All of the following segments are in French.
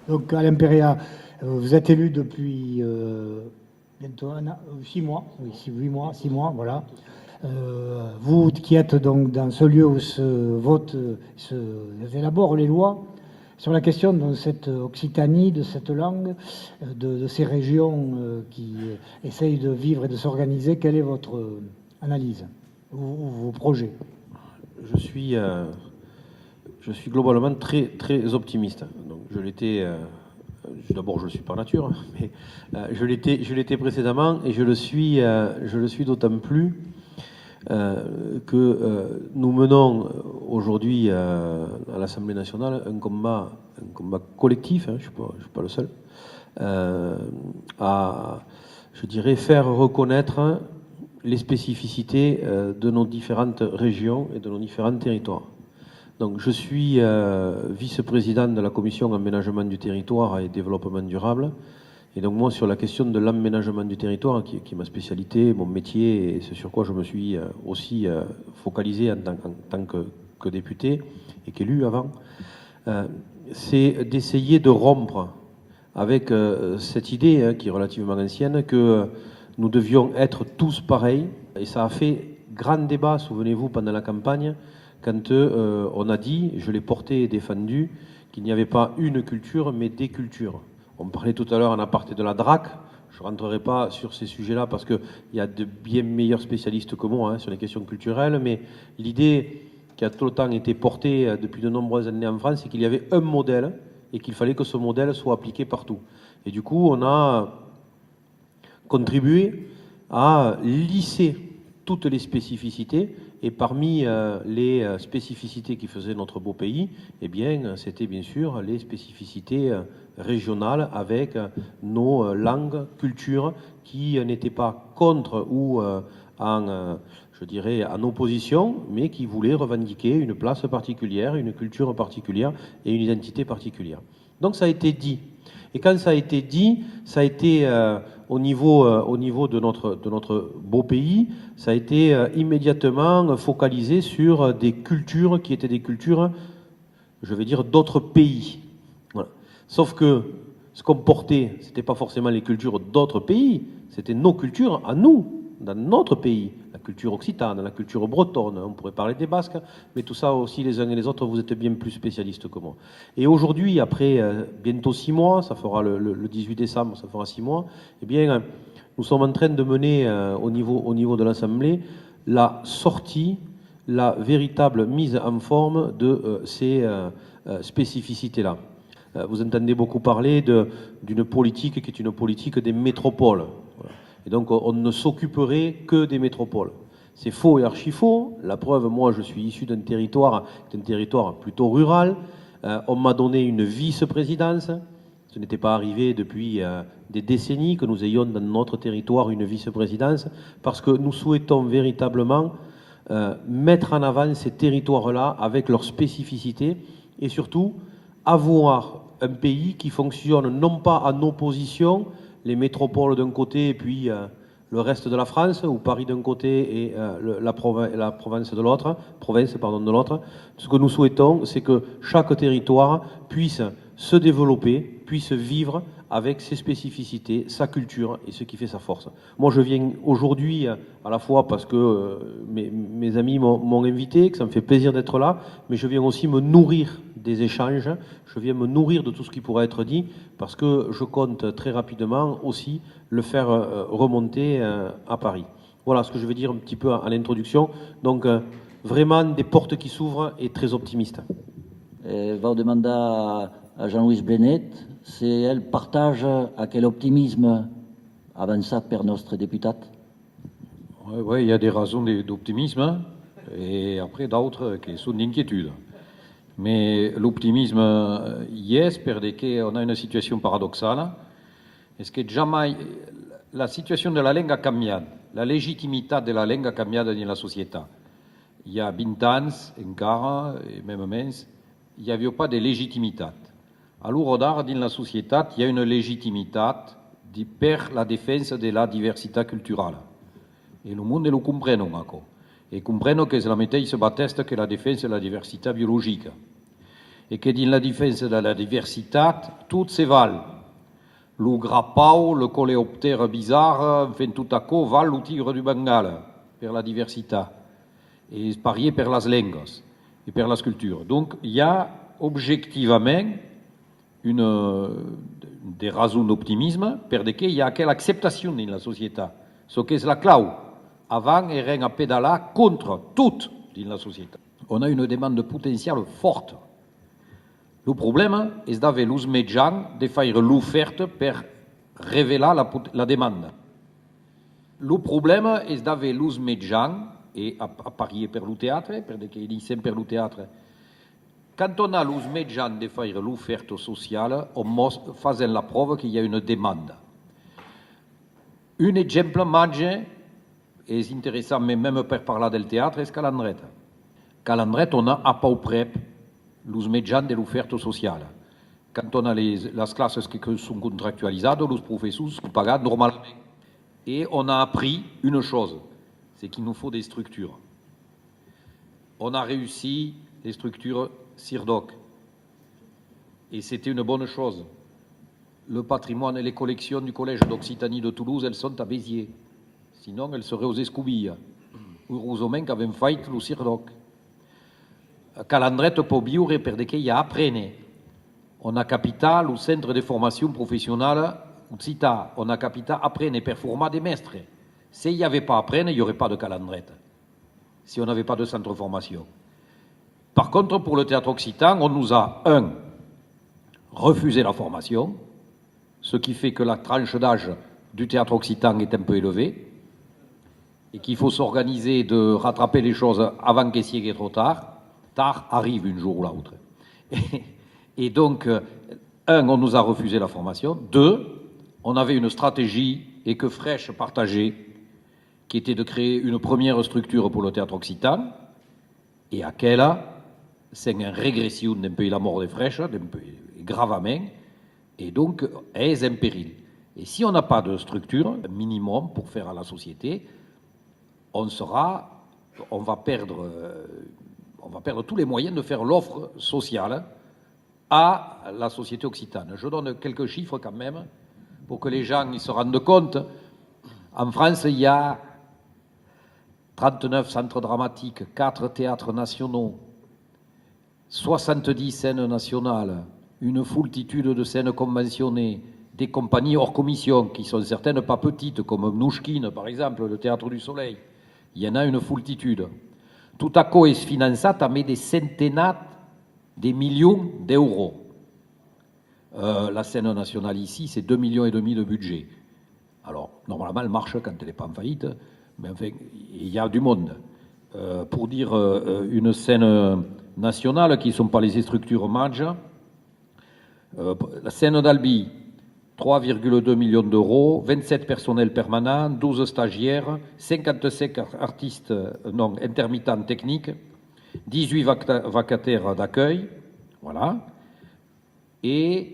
Donc Alain Péréa, vous êtes élu depuis bientôt 6 mois, oui, 8 mois, 6 mois, voilà. Vous qui êtes donc dans ce lieu où se vote, se élaborent les lois sur la question de cette Occitanie, de cette langue, de ces régions qui essayent de vivre et de s'organiser, quelle est votre analyse ou vos projets? Je suis globalement très optimiste. Donc, je l'étais. D'abord, je le suis par nature, mais je l'étais précédemment, et je le suis d'autant plus que nous menons aujourd'hui à l'Assemblée nationale un combat collectif. Hein, je suis pas le seul, à, je dirais, faire reconnaître les spécificités de nos différentes régions et de nos différents territoires. Donc, je suis vice-président de la commission aménagement du territoire et développement durable. Et donc, moi, sur la question de l'aménagement du territoire, qui est ma spécialité, mon métier, et c'est sur quoi je me suis aussi focalisé en tant que député et qu'élu avant, c'est d'essayer de rompre avec cette idée qui est relativement ancienne que nous devions être tous pareils. Et ça a fait grand débat, souvenez-vous, pendant la campagne, quand on a dit, je l'ai porté et défendu, qu'il n'y avait pas une culture, mais des cultures. On parlait tout à l'heure en aparté de la DRAC. Je ne rentrerai pas sur ces sujets-là parce qu'il y a de bien meilleurs spécialistes que moi sur les questions culturelles, mais l'idée qui a tout le temps été portée depuis de nombreuses années en France, c'est qu'il y avait un modèle et qu'il fallait que ce modèle soit appliqué partout. Et du coup, on a contribué à lisser toutes les spécificités. Et parmi les spécificités qui faisaient notre beau pays, eh bien, c'était bien sûr les spécificités régionales avec nos langues, cultures qui n'étaient pas contre ou je dirais, en opposition, mais qui voulaient revendiquer une place particulière, une culture particulière et une identité particulière. Donc ça a été dit. Et quand ça a été dit, ça a été au niveau de notre beau pays, ça a été immédiatement focalisé sur des cultures qui étaient des cultures, je vais dire, d'autres pays. Voilà. Sauf que ce qu'on portait, ce n'était pas forcément les cultures d'autres pays, c'était nos cultures à nous, dans notre pays. La culture occitane, la culture bretonne, on pourrait parler des Basques, mais tout ça aussi, les uns et les autres, vous êtes bien plus spécialistes que moi. Et aujourd'hui, après bientôt 6 mois, ça fera le 18 décembre, ça fera 6 mois, eh bien, nous sommes en train de mener au niveau de l'Assemblée la sortie, la véritable mise en forme de ces spécificités-là. Vous entendez beaucoup parler d'une politique qui est une politique des métropoles. Voilà. Et donc, on ne s'occuperait que des métropoles. C'est faux et archi-faux. La preuve, moi, je suis issu d'un territoire plutôt rural. On m'a donné une vice-présidence. Ce n'était pas arrivé depuis des décennies que nous ayons dans notre territoire une vice-présidence, parce que nous souhaitons véritablement mettre en avant ces territoires-là avec leurs spécificités et surtout avoir un pays qui fonctionne non pas en opposition, les métropoles d'un côté et puis le reste de la France, ou Paris d'un côté et la province de l'autre, Ce que nous souhaitons, c'est que chaque territoire puisse se développer, puisse vivre avec ses spécificités, sa culture et ce qui fait sa force. Moi, je viens aujourd'hui à la fois parce que mes amis m'ont invité, que ça me fait plaisir d'être là, mais je viens aussi me nourrir des échanges, je viens me nourrir de tout ce qui pourrait être dit, parce que je compte très rapidement aussi le faire remonter à Paris. Voilà ce que je vais dire un petit peu à l'introduction. Donc, vraiment des portes qui s'ouvrent et très optimistes. Vau demander à Jean-Louis Benet si elle partage aquel optimisme avançat per notre députat. Oui, il y a des raisons d'optimisme et après d'autres qui sont d'inquiétude. Mais l'optimisme y est, parce qu'on a une situation paradoxale. Est-ce que jamais la situation de la langue a changé, la légitimité de la langue a changé dans la société. Il y a 20 ans, encara, et même moins, il n'y avait pas de légitimité. Alors, dans la société, il y a une légitimité per la défense de la diversité culturelle. Et le monde le comprend encore. Et comprend que c'est la méthode se batteste que la défense de la diversité biologique. et que dans la défense de la diversité, tout se val. Le grappau, le coléoptère bizarre, enfin tout à coup, val le tigre du Bengale, pour la diversité, et parier pour les langues, et pour la sculpture. Donc, il y a objectivement des raisons d'optimisme, pour lesquelles il y a quelle acceptation dans la société. Ce qui est la clau. Avant, il y a un pédala contre tout dans la société. On a une demande potentielle forte. Le problème est d'avoir les médias de faire l'offerte pour révéler la demande. Le problème est d'avoir les médias, et à parier pour le théâtre, parce qu'il dit sempre le théâtre. Quand on a les médias de faire l'offerte sociale, on fait la preuve qu'il y a une demande. Un exemple majeur, est intéressant, mais même pour parler du théâtre, c'est Calandrette. Calandrette, on a à peu près les médias de l'offerte sociale. Quand on a les classes qui sont contractualisées, les professeurs sont payés normalement. Et on a appris une chose, c'est qu'il nous faut des structures. On a réussi les structures CIRDOC. Et c'était une bonne chose. Le patrimoine et les collections du Collège d'Occitanie de Toulouse, elles sont à Béziers. Sinon, elles seraient aux Escoubilles. Heureusement qu'avait fait le CIRDOC. Calandrette peut vivre per de qu'il y a appris. On a capital au centre de formation professionnelle Occita. On a capital appris per former des maîtres. S'il n'y avait pas appris, il n'y aurait pas de Calandrette. Si on n'avait pas de centre de formation. Par contre, pour le théâtre occitan, on nous a, refusé la formation, ce qui fait que la tranche d'âge du théâtre occitan est un peu élevée, et qu'il faut s'organiser de rattraper les choses avant qu'il y ait trop tard. Tard arrive un jour ou l'autre. Et donc, on nous a refusé la formation. 2, on avait une stratégie, et que fraîche partagée, qui était de créer une première structure pour le théâtre occitan, et à quelle c'est une régression d'un peu la mort des fraîches, gravement, et donc est en péril. Et si on n'a pas de structure minimum pour faire à la société, on va perdre tous les moyens de faire l'offre sociale à la société occitane. Je donne quelques chiffres quand même pour que les gens se rendent compte. En France, il y a 39 centres dramatiques, 4 théâtres nationaux, 70 scènes nationales, une foultitude de scènes conventionnées, des compagnies hors commission, qui sont certaines pas petites, comme Mnouchkine, par exemple, le Théâtre du Soleil. Il y en a une foultitude. Tout à coup est financé à des centaines de millions d'euros. La scène nationale ici, c'est 2,5 millions de budget. Alors, normalement, elle marche quand elle n'est pas en faillite, mais enfin, il y a du monde. Pour dire une scène nationale qui ne sont pas les structures majeures, la scène d'Albi, 3,2 millions d'euros, 27 personnels permanents, 12 stagiaires, 55 artistes intermittents techniques, 18 vacataires d'accueil, voilà, et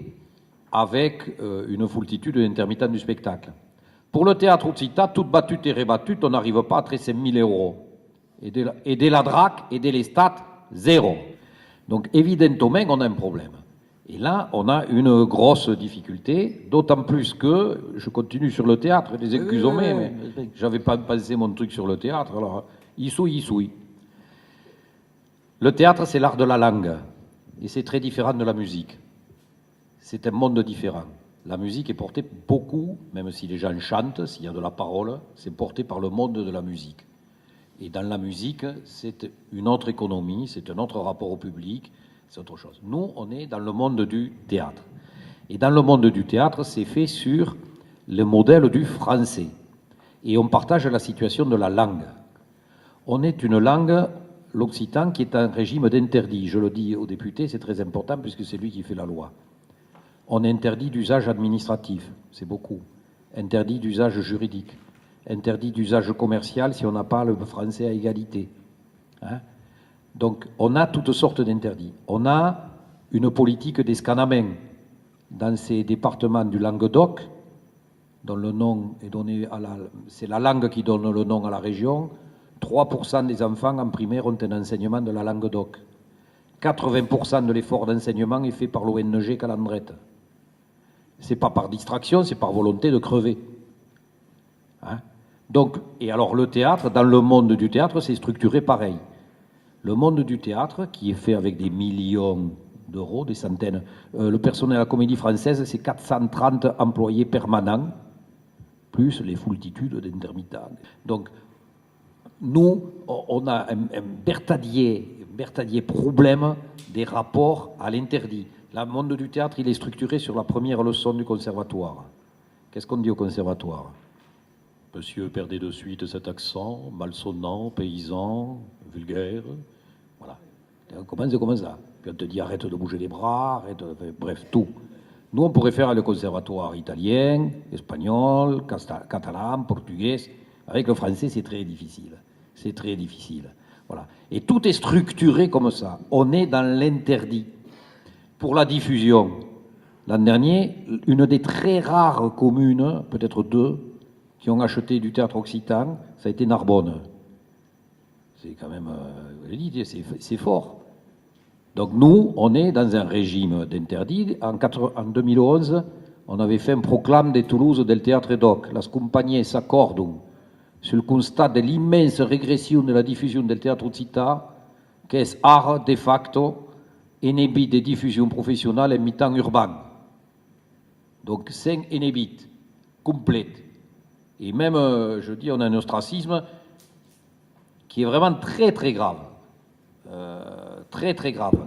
avec une foultitude d'intermittents du spectacle. Pour le théâtre occitan, toute battue et rebattue, on n'arrive pas à 13 000 euros. Et de la DRAC et de l'Estat, zéro. Donc évidemment, on a un problème. Et là, on a une grosse difficulté, d'autant plus que, je continue sur le théâtre, les excuses mais j'avais pas pensé mon truc sur le théâtre, alors, issoui. Le théâtre, c'est l'art de la langue, et c'est très différent de la musique. C'est un monde différent. La musique est portée beaucoup, même si les gens chantent, s'il y a de la parole, c'est porté par le monde de la musique. Et dans la musique, c'est une autre économie, c'est un autre rapport au public, c'est autre chose. Nous, on est dans le monde du théâtre. Et dans le monde du théâtre, c'est fait sur le modèle du français. Et on partage la situation de la langue. On est une langue, l'occitan, qui est un régime d'interdit. Je le dis aux députés, c'est très important puisque c'est lui qui fait la loi. On est interdit d'usage administratif, c'est beaucoup. Interdit d'usage juridique. Interdit d'usage commercial si on n'a pas le français à égalité. Hein? Donc, on a toutes sortes d'interdits. On a une politique d'escanament dans ces départements du Languedoc, dont le nom est donné c'est la langue qui donne le nom à la région. 3% des enfants en primaire ont un enseignement de la Languedoc. 80% de l'effort d'enseignement est fait par l'ONG Calandrette. C'est pas par distraction, c'est par volonté de crever. Hein? Donc, et alors le théâtre, dans le monde du théâtre, c'est structuré pareil. Le monde du théâtre, qui est fait avec des millions d'euros, des centaines, le personnel à la Comédie Française, c'est 430 employés permanents, plus les foultitudes d'intermittents. Donc, nous, on a un Bertadier problème des rapports à l'interdit. Le monde du théâtre, il est structuré sur la première leçon du conservatoire. Qu'est-ce qu'on dit au conservatoire? Monsieur, perdez de suite cet accent, malsonnant, paysan, vulgaire. Voilà. On commence comme ça. Puis on te dit arrête de bouger les bras, arrête, bref, tout. Nous, on pourrait faire le conservatoire italien, espagnol, catalan, portugais. Avec le français, c'est très difficile. C'est très difficile. Voilà. Et tout est structuré comme ça. On est dans l'interdit. Pour la diffusion, l'an dernier, une des très rares communes, peut-être deux, qui ont acheté du théâtre occitan, ça a été Narbonne. C'est quand même, c'est fort. Donc nous, on est dans un régime d'interdit. En 2011, on avait fait un proclame de Toulouse del Teatre Doc. Las compagnies s'accordent sur le constat de l'immense régression de la diffusion del théâtre occitan, qui est art de facto inébit de diffusion professionnelle en mi-temps urbain. Donc c'est inébit, complète. Et même, je dis, on a un ostracisme qui est vraiment très très grave. Très très grave.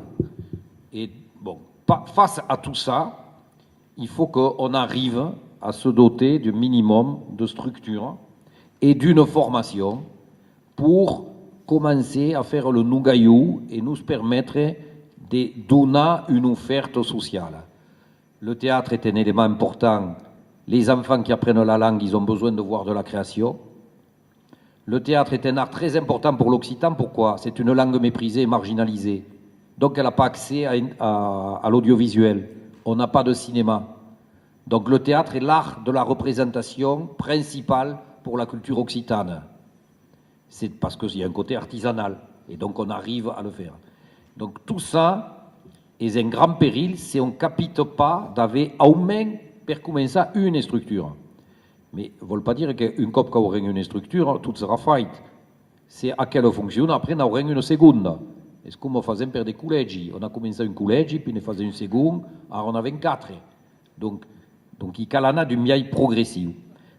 Et bon, face à tout ça, il faut qu'on arrive à se doter du minimum de structure et d'une formation pour commencer à faire le nougaillou et nous permettre de donner une offerte sociale. Le théâtre est un élément important. Les enfants qui apprennent la langue, ils ont besoin de voir de la création. Le théâtre est un art très important pour l'occitan. Pourquoi? C'est une langue méprisée et marginalisée. Donc elle n'a pas accès à l'audiovisuel. On n'a pas de cinéma. Donc le théâtre est l'art de la représentation principale pour la culture occitane. C'est parce qu'il y a un côté artisanal. Et donc on arrive à le faire. Donc tout ça est un grand péril si on ne capite pas d'avoir au moins per commencer une structure. Mais ça ne veut pas dire qu'une cop qui aura une structure, tout sera fait. C'est à quelle fonctionne, après on aura une seconde. C'est comme on faisait pour des collèges. On a commencé un collège, puis on faisait une seconde, alors on a 24. Donc il y a du miaille progressif.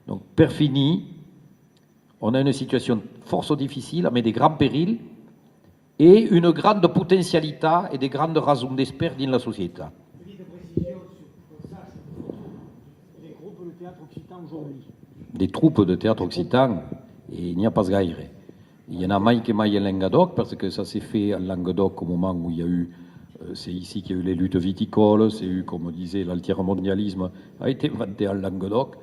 Donc, per fini, on a une situation fort difficile, mais des grands périls, et une grande potentialité et des grandes raisons d'espère dans la société. Des troupes de théâtre occitan, et il n'y a pas de gaire. Il y en a maille que maille en Languedoc, parce que ça s'est fait en Languedoc au moment où il y a eu, c'est ici qu'il y a eu les luttes viticoles, c'est eu, comme disait, l'altermondialisme a été inventé en Languedoc,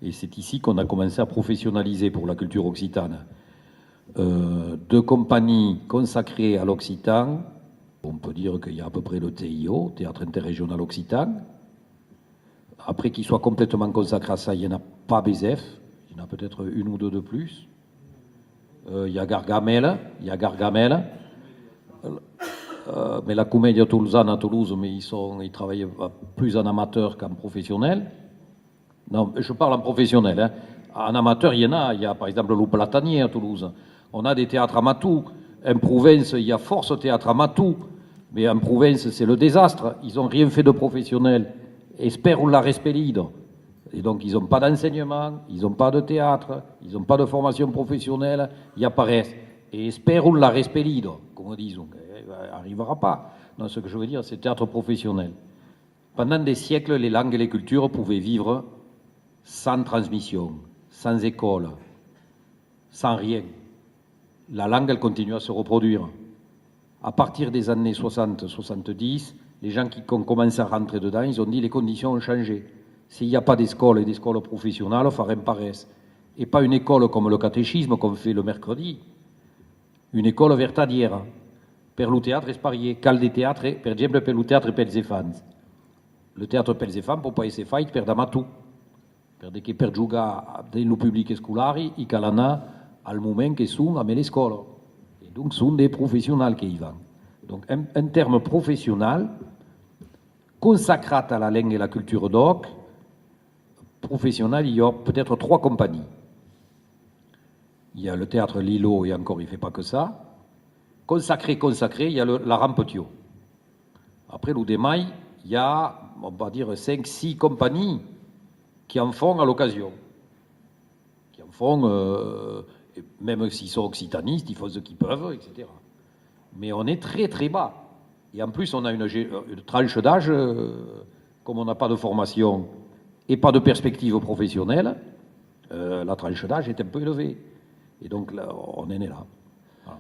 et c'est ici qu'on a commencé à professionnaliser pour la culture occitane. Deux compagnies consacrées à l'occitan, on peut dire qu'il y a à peu près le TIO, Théâtre Interrégional Occitan. Après qu'il soit complètement consacré à ça, il n'y en a pas BZF, il y en a peut-être une ou deux de plus. Il y a Gargamel, mais la Comédie toulousaine à Toulouse, mais ils travaillent plus en amateur qu'en professionnel. Non, je parle en professionnel. Hein. En amateur, il y a par exemple le Platanier à Toulouse. On a des théâtres amateurs. En province, il y a force théâtre amateur, mais en province, c'est le désastre. Ils n'ont rien fait de professionnel. Espère ou la respelide. Et donc, ils n'ont pas d'enseignement, ils n'ont pas de théâtre, ils n'ont pas de formation professionnelle, ils apparaissent. Et espère ou la respelide, comme on dit, donc, n'arrivera pas. Non, ce que je veux dire, c'est théâtre professionnel. Pendant des siècles, les langues et les cultures pouvaient vivre sans transmission, sans école, sans rien. La langue, elle continue à se reproduire. À partir des années 60-70, les gens qui ont commencé à rentrer dedans, ils ont dit les conditions ont changé. S'il n'y a pas d'école et d'école professionnelle, il faut rien paraisse. Et pas une école comme le catéchisme qu'on fait le mercredi. Une école vertadière. Per le théâtre sparié. Cal des théâtres, per exemple, per le théâtre per les fans. Le théâtre per les fans, pour pas essayer fait, per d'amatou. Per giocare nel pubblico scolari, i calana al moment che sono a me le scuole. Et donc, sont des professionnels qui y vont. Donc un terme professionnel, consacré à la langue et la culture d'oc, professionnel, il y a peut-être 3 compagnies. Il y a le théâtre Lilo, et encore il ne fait pas que ça. Consacré, il y a la Rampetio. Après l'Oudemaï, il y a, on va dire, 5-6 compagnies qui en font à l'occasion. Qui en font, même s'ils sont occitanistes, ils font ce qu'ils peuvent, etc. Mais on est très très bas. Et en plus, on a une tranche d'âge, comme on n'a pas de formation et pas de perspective professionnelle, la tranche d'âge est un peu élevée. Et donc, là, on est né là. Voilà.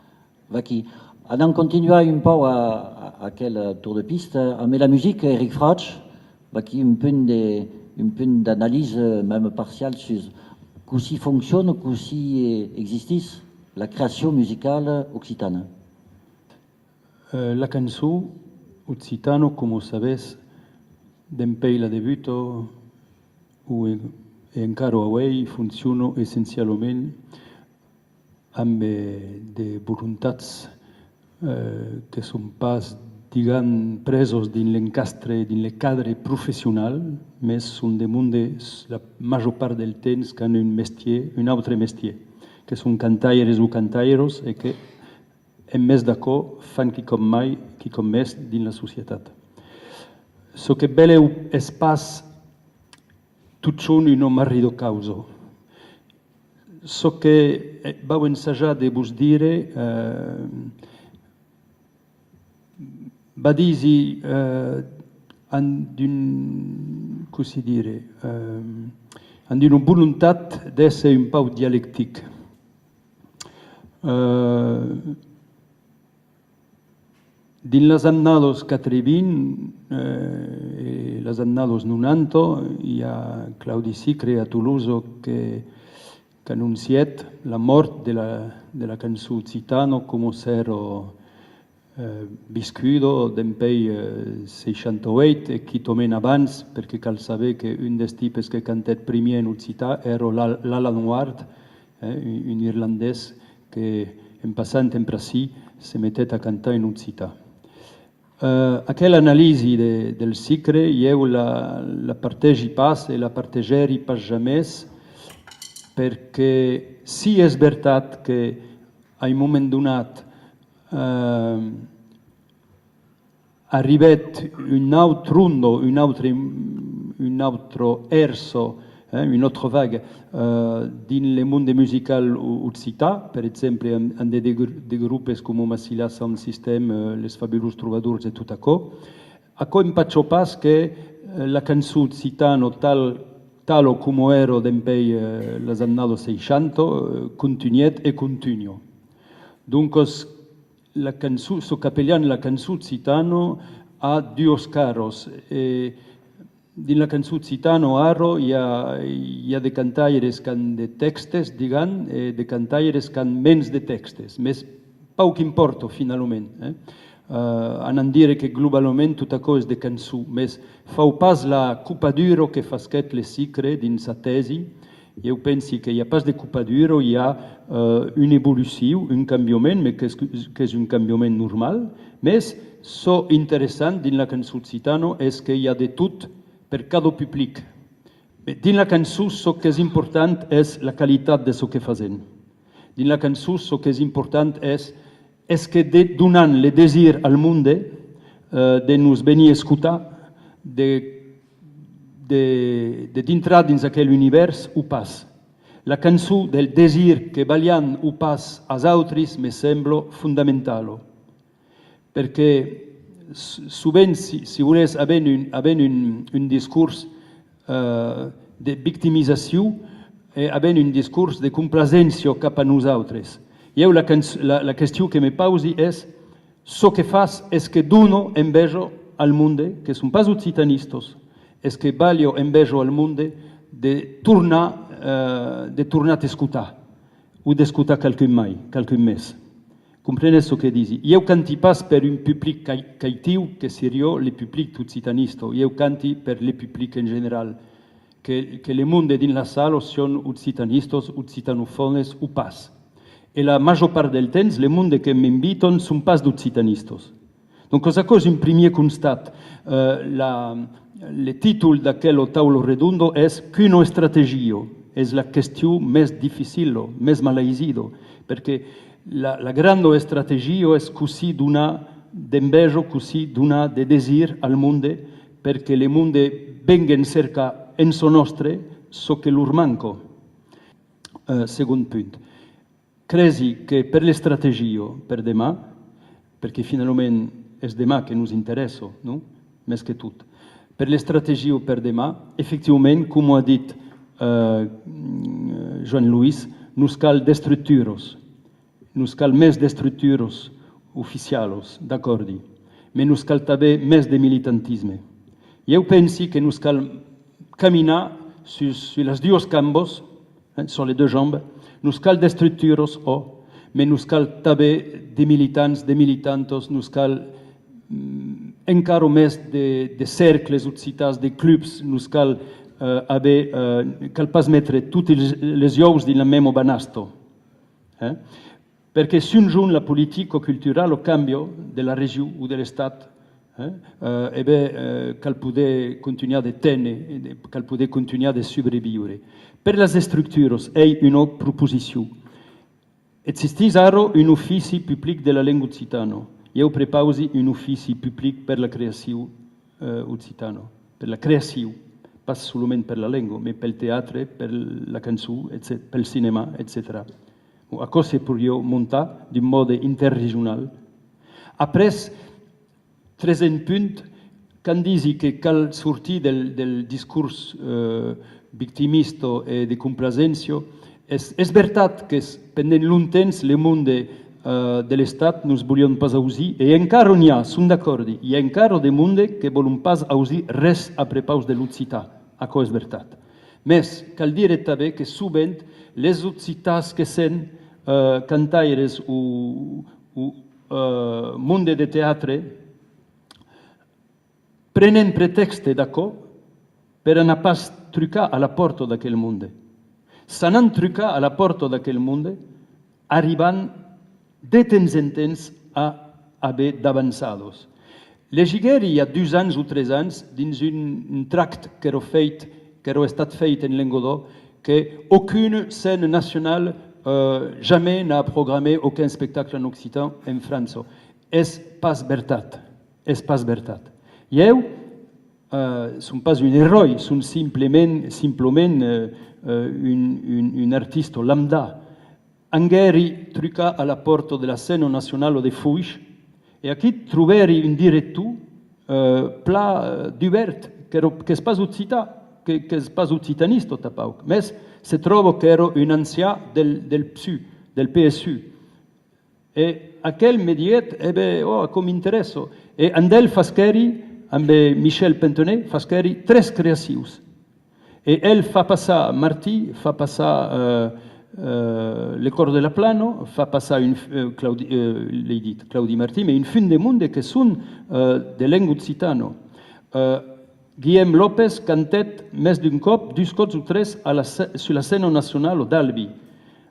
Vaki. En continuant un peu à quel tour de piste, mais la musique, Eric Frach, Vaki, un peu d'analyse, même partielle, sur comment fonctionne, comment existe la création musicale occitane. La cançó occitano, como sabes, d'empei la debuto e encara avui funciona essencialment amb de voluntats que són pas, diguem, presos dins l'encastre, dins le cadre professional, més són damunt de la major part del temps que han un altre métier, que són cantaires o cantaires i que en més d'acord fan qui com mai, qui com més dins la societat. So que veleu és pas tot són una marrido causa. So que vau ensajar de vos dire va dir amb una voluntat d'ésser un pau dialèctic. Dins les annados 80 e les annados 90 hi ha Claudi Sicre a Toulouse que ha anunciat la mort de la cançó occitana com s'era viscudo d'empei 68 e qui tomen abans, perquè cal saber que un dels tipus que cantat primer en occità era l'Alan Ward, un irlandès que en passant en Brasil se metet a cantar en occità. Aquella analisi del Sicre io la partegi pas e la partegeri pas jamais perquè sí és veritat que a un moment donat arribat un altre rundo, un altro erso, un'altra vague dins le món musical occità, per exemple en de grupos com Massila Sound System, les Fabulous Troubadours e tot això. Això em faccio pas que la cançó occitana tal o come era d'empei les annados 60 continuet e continua. Dunque, la cançó, so capellan la cançó occitana ha due caros. Dins la cançó occitana hi ha de cantaires que han de textes, diguem, de cantaires que han menys de textes, més poc importa, finalment. Han dire que globalment tot això és de cançó, més fau pas la cupadura que fa aquest le Sicre dins la tesi. Jo penso que hi ha pas de cupadura, hi ha un evolució, un canviament, que és un canviament normal, més so interessant dins la cançó occitana és que hi ha de tot per cada públic. Dins la cançó, el que és important és la qualitat de ce que fem. Dins la cançó, el que és important és que donant el desir al món de nos venir a escoltar, d'entrar dins aquell univers o pas. La cançó del desir que valien o pas als altres me sembla fonamental. Perquè sovint, si volés, havent un discurs de victimització, havent un discurs de complacència cap a nosaltres. Jo la qüestió que me pausi és el que fas és que dono enveja al món, que són pas occitanistes, és que valio enveja al món de tornar a escoltar o d'escoltar quelqu'un més. Comprenes el que dic? Jo canti pas per un públic caitiu, que seria el públic occitanista. Jo canti per el públic en general, que el món dins la sala són occitanistes, occitanofones o pas. I la major part del temps, el món que m'inviten són pas d'occitanistes. Donc, cosa cosa un premier constat? Le títol d'aquell taulo redondo és «Quino strategio?» És la qüestió més difícil, més maleïsida, perquè la grande strategia és così donar d'enveja, così donar de desir al món, perquè el món venga cerca en so nostre so che lor manco. Segon punt. Cresi que per l'estrategia, per demà, perquè finalment és demà que ens interessa, no? Més que tot. Per l'estrategia per demà, efectivament, com ha dit Joan Luis, nos cal d'estructures, nos cal més d'estructures oficials, d'acord, però nos cal també més de militantisme. Jo penso que nos cal caminar sur les dues cambos, sur les deux jambes, nos cal d'estructures, però nos cal també de militants, de militantes, nos cal encara més de cercles occitats, de clubs, nos cal cal pas mettre tots les ous dins la même banasto. Perquè si un jour la politique culturelle o canvio de la regió o de l'Estat, cal poder continuar de tenir, cal poder continuar de sobreviure. Per les estructures, hi ha una proposició. Existeix ara un ofici públic de la llengua occitana. Jo prepausi un ofici públic per la creació occitana, per la creació. Pas solament per la llengua, però pel teatre, per la cançó, pel cinema, etc. Això se podria muntar d'un mode interregional. Après, tresè punt, quan disi que cal sortir del discurs victimista i de complacència, és veritat que pendent long temps el món de l'Estat no es volien pas ausir, i encara n'hi ha, som d'acord, hi ha encara de món que volen pas ausir res a prepaus de l'occità. Això és veritat. Més, cal dir també que sovint les occitats que són cantaires o món de teatre prenen pretext d'això per anar pas trucar a la porta d'aquell món. S'anen trucar a la porta d'aquell món arribant de temps en temps a haver d'avançados. Legigueri hi ha 2 anys o 3 anys dins un tract que era estat fet en Languedoc que aucune scène nationale jamais n'a programmé aucun spectacle en occitan en França. És pas veritat. És pas veritat. Jo som pas un heroi, som simplement un artista lambda. Angueri truca a la porta de la scène nationale de Fuix. E aquí troberi un director pla d'obert, que és pas occità, que és pas occitanista, tapauc. Més, se troba que era un ancià del PSU, del PSU. E aquell me diet, com interessa. E andel fasqueri, amb Michel Pentonet, fasqueri 3 creacions. E ell fa passar Martí, fa passar le cor de la plano, fa passar l'he dit Claudi Martí, mais un fin de monde que són de llengua occitana. Guillem López cantet més d'un cop, 2 cops o 3 sur la scène nacional d'Albi.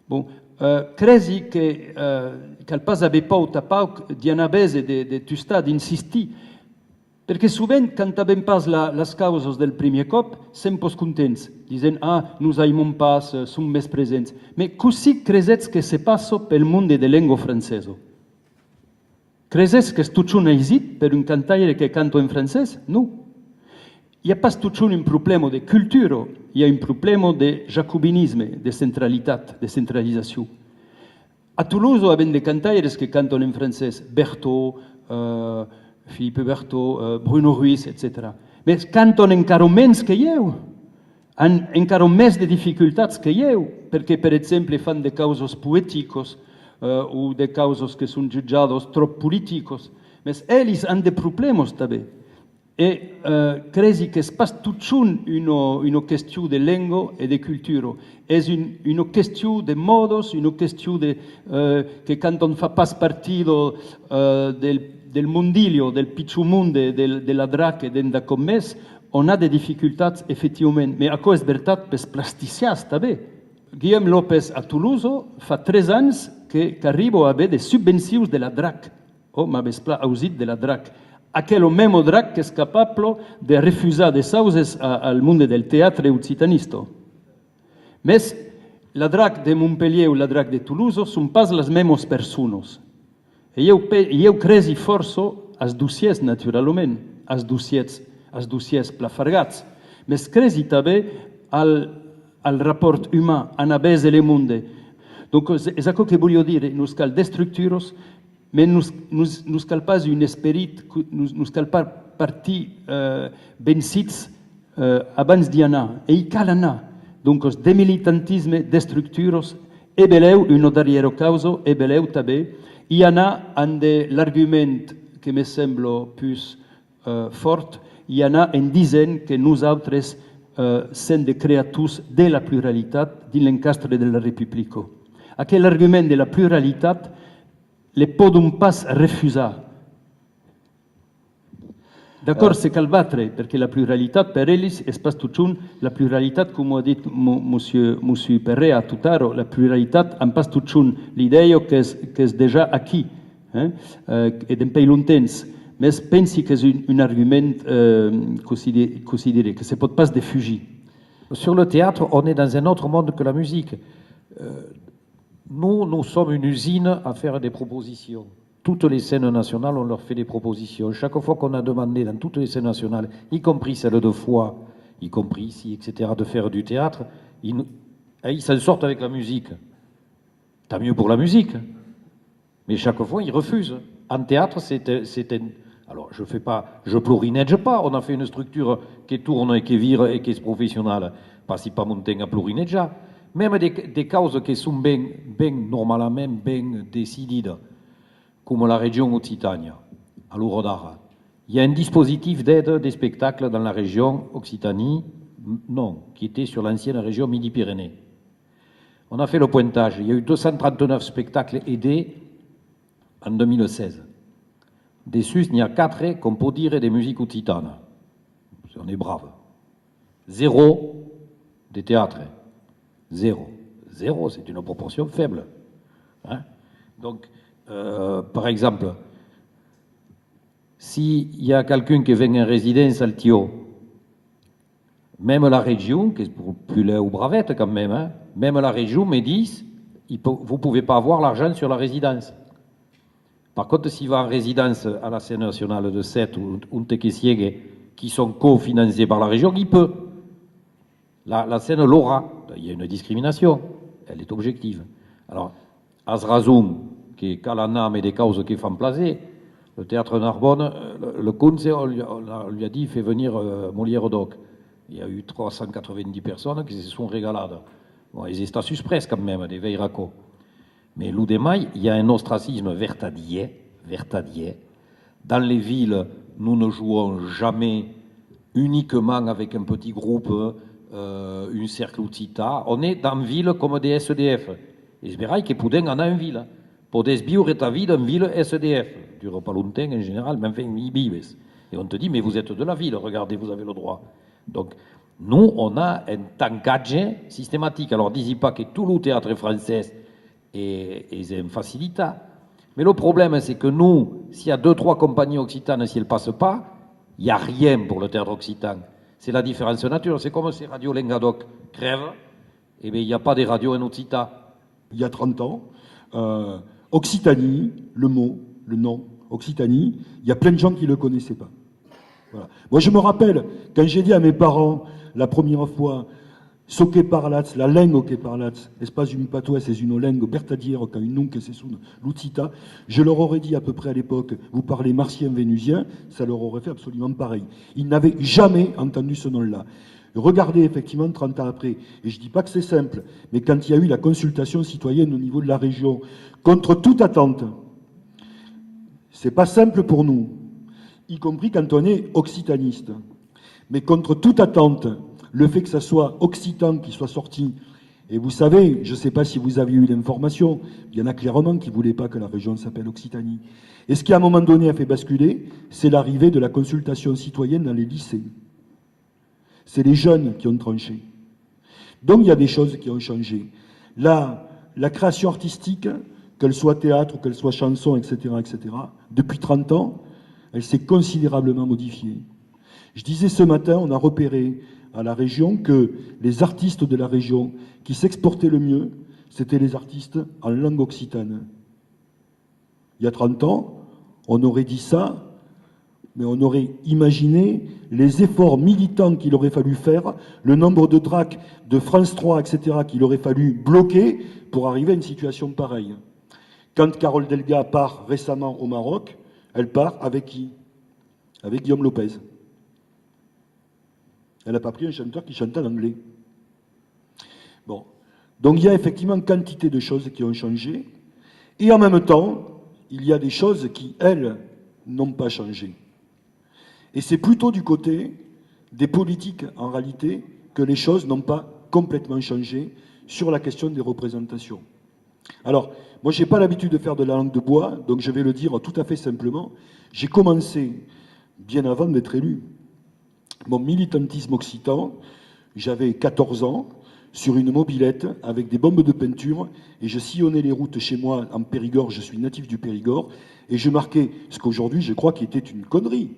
Bon, cresi que cal pas haver pau tapau d'anar bese de tustar, d'insistir, perquè sovint cantaven pas les causes del primer cop, sem pos contents, dient nos aimons pas, som més presents. Mais così cresets que se passa pel món de llengua francesa. Cresets que és tot un èxit per un cantaire que canta en francès? No. Hi ha pas tot un problema de cultura, hi ha un problema de jacobinisme, de centralitat, de centralització. A Toulouse hi ha de cantaires que canten en francès, Berthaud, Philippe Berthaud, Bruno Ruiz, etc. Però canten encara menys que jo, han encara més de dificultats que jo, perquè, per exemple, fan de causes poètiques o de causes que són jutjades trop polítiques. Però ells han de problemes també. E cresi que és pas tot una qüestió de llengua i de cultura. És una qüestió de modos, una qüestió que quan on fa pas partit del mundilio, del pitjor món de la drac i d'endacom més, on ha de dificultats, efectivament. Però això és veritat pels plasticians, també. Guillem López a Toulouse fa 3 anys que arriba a haver de subvencions de la drac. o m'avés pla ausit de la DRAC. Aquello memo DRAC che è capablo de refusar de sauses al mondo del teatro occitanisto. Mes la DRAC de Montpellier o la DRAC de Toulouse son pas les memos persones. E io cresi forso as dossiers, naturalment, as dossiers plafargats, mes cresi també al rapport humà, anabès e le monde. Donc, és aquò que voglio dire, nos cal destructuros, mais nos cal pas un esperit, nos cal pas partir vencits abans d'y anar, e hi cal anar. Donc, os demilitantisme, destructuros, e beleu un darriero causa, e beleu també, hi anar en l'argument que me sembla plus fort, hi anar en dient que nosaltres som de creators de la pluralitat dins l'encastre de la República. Aquell argument de la pluralitat le podem pas refusar. D'acord, c'est cal batre, perquè la pluralitat per ells és pas tot junt. La pluralitat, com ho ha dit Monsieur Perrea tot ara, la pluralitat en pas tot junt. L'idea que és déjà aquí, et en pei longtemps. Mais pensi que c'est un argument considéré, que ce ne peut pas se défuger. Sur le théâtre, on est dans un autre monde que la musique. Nous sommes une usine à faire des propositions. Toutes les scènes nationales, on leur fait des propositions. Chaque fois qu'on a demandé dans toutes les scènes nationales, y compris celle de Foix, y compris ici, etc., de faire du théâtre, ils s'en sortent avec la musique. Tant mieux pour la musique. Mais chaque fois, ils refusent. En théâtre, c'est un... Alors, je plorinège pas. On a fait une structure qui tourne et qui vire et qui est professionnelle. Pas si pas monter à plorineja. Même des causes qui sont bien normalement bien décidées, comme la région Occitanie, à l'Ourodara. Il y a un dispositif d'aide des spectacles dans la région Occitanie, non, qui était sur l'ancienne région Midi-Pyrénées. On a fait le pointage. Il y a eu 239 spectacles aidés en 2016. Dessus, il y a 4 qu'on peut dire des musiques occitanes. On est brave. 0 des théâtres. 0. 0, c'est une proportion faible. Hein? Donc, par exemple, s'il y a quelqu'un qui vient en résidence à Tio, même la région, qui est plus là ou bravette quand même, hein, même la région me dit, vous ne pouvez pas avoir l'argent sur la résidence. Par contre, s'il va en résidence à la scène nationale de Sète ou Tequesiègue, qui sont cofinancés par la région, il peut. La scène l'aura. Il y a une discrimination. Elle est objective. Alors, Azrazoum, qui est Calana, mais des causes qui font placer, le théâtre Narbonne, le conseil, on lui a dit, il fait venir Molière Doc. Il y a eu 390 personnes qui se sont régalades. Bon, ils étaient presque quand même, des veillracos. Mais l'Oudemaille, il y a un ostracisme vertadier. Dans les villes, nous ne jouons jamais uniquement avec un petit groupe, un cercle occita. On est dans ville comme des SDF. Et c'est vrai que Poudin en a une ville. Pour des biures et ta vie d'une ville SDF. Dure pas longtemps en général, mais enfin, bibes. Et on te dit, mais vous êtes de la ville, regardez, vous avez le droit. Donc, nous, on a un tankage systématique. Alors, dis-y pas que tout le théâtre français est un facilita. Mais le problème, c'est que nous, s'il y a 2-3 compagnies occitanes, si elles ne passent pas, il n'y a rien pour le théâtre occitan. C'est la différence de nature. C'est comme ces radios Lengadoc crèvent, et bien il n'y a pas des radios en Occita. Il y a 30 ans, Occitanie, le nom, Occitanie, il y a plein de gens qui ne le connaissaient pas. Voilà. Moi, je me rappelle, quand j'ai dit à mes parents, la première fois, ce que parlat, la langue que parlat, n'est pas une patois, c'est une langue bertadière, quand une langue que c'est sous l'Occita, je leur aurais dit à peu près à l'époque, vous parlez martien vénusien, ça leur aurait fait absolument pareil. Ils n'avaient jamais entendu ce nom-là. Regardez effectivement 30 ans après, et je ne dis pas que c'est simple, mais quand il y a eu la consultation citoyenne au niveau de la région, contre toute attente, c'est pas simple pour nous, y compris quand on est occitaniste, mais contre toute attente, le fait que ça soit occitan qui soit sorti, et vous savez, je ne sais pas si vous avez eu l'information, il y en a clairement qui ne voulaient pas que la région s'appelle Occitanie. Et ce qui à un moment donné a fait basculer, c'est l'arrivée de la consultation citoyenne dans les lycées. C'est les jeunes qui ont tranché. Donc il y a des choses qui ont changé. La création artistique qu'elle soit théâtre ou qu'elle soit chanson, etc., depuis 30 ans, elle s'est considérablement modifiée. Je disais ce matin, on a repéré à la région que les artistes de la région qui s'exportaient le mieux, c'était les artistes en langue occitane. Il y a 30 ans, on aurait dit ça, mais on aurait imaginé les efforts militants qu'il aurait fallu faire, le nombre de tracts de France 3, etc., qu'il aurait fallu bloquer pour arriver à une situation pareille. Quand Carole Delga part récemment au Maroc, elle part avec qui? Avec Guillaume Lopez. Elle n'a pas pris un chanteur qui chantait en anglais. Bon. Donc il y a effectivement quantité de choses qui ont changé, et en même temps, il y a des choses qui, elles, n'ont pas changé. Et c'est plutôt du côté des politiques, en réalité, que les choses n'ont pas complètement changé sur la question des représentations. Alors, moi, je n'ai pas l'habitude de faire de la langue de bois, donc je vais le dire tout à fait simplement. J'ai commencé, bien avant d'être élu, mon militantisme occitan, j'avais 14 ans, sur une mobilette avec des bombes de peinture, et je sillonnais les routes chez moi en Périgord, je suis natif du Périgord, et je marquais ce qu'aujourd'hui je crois qui était une connerie,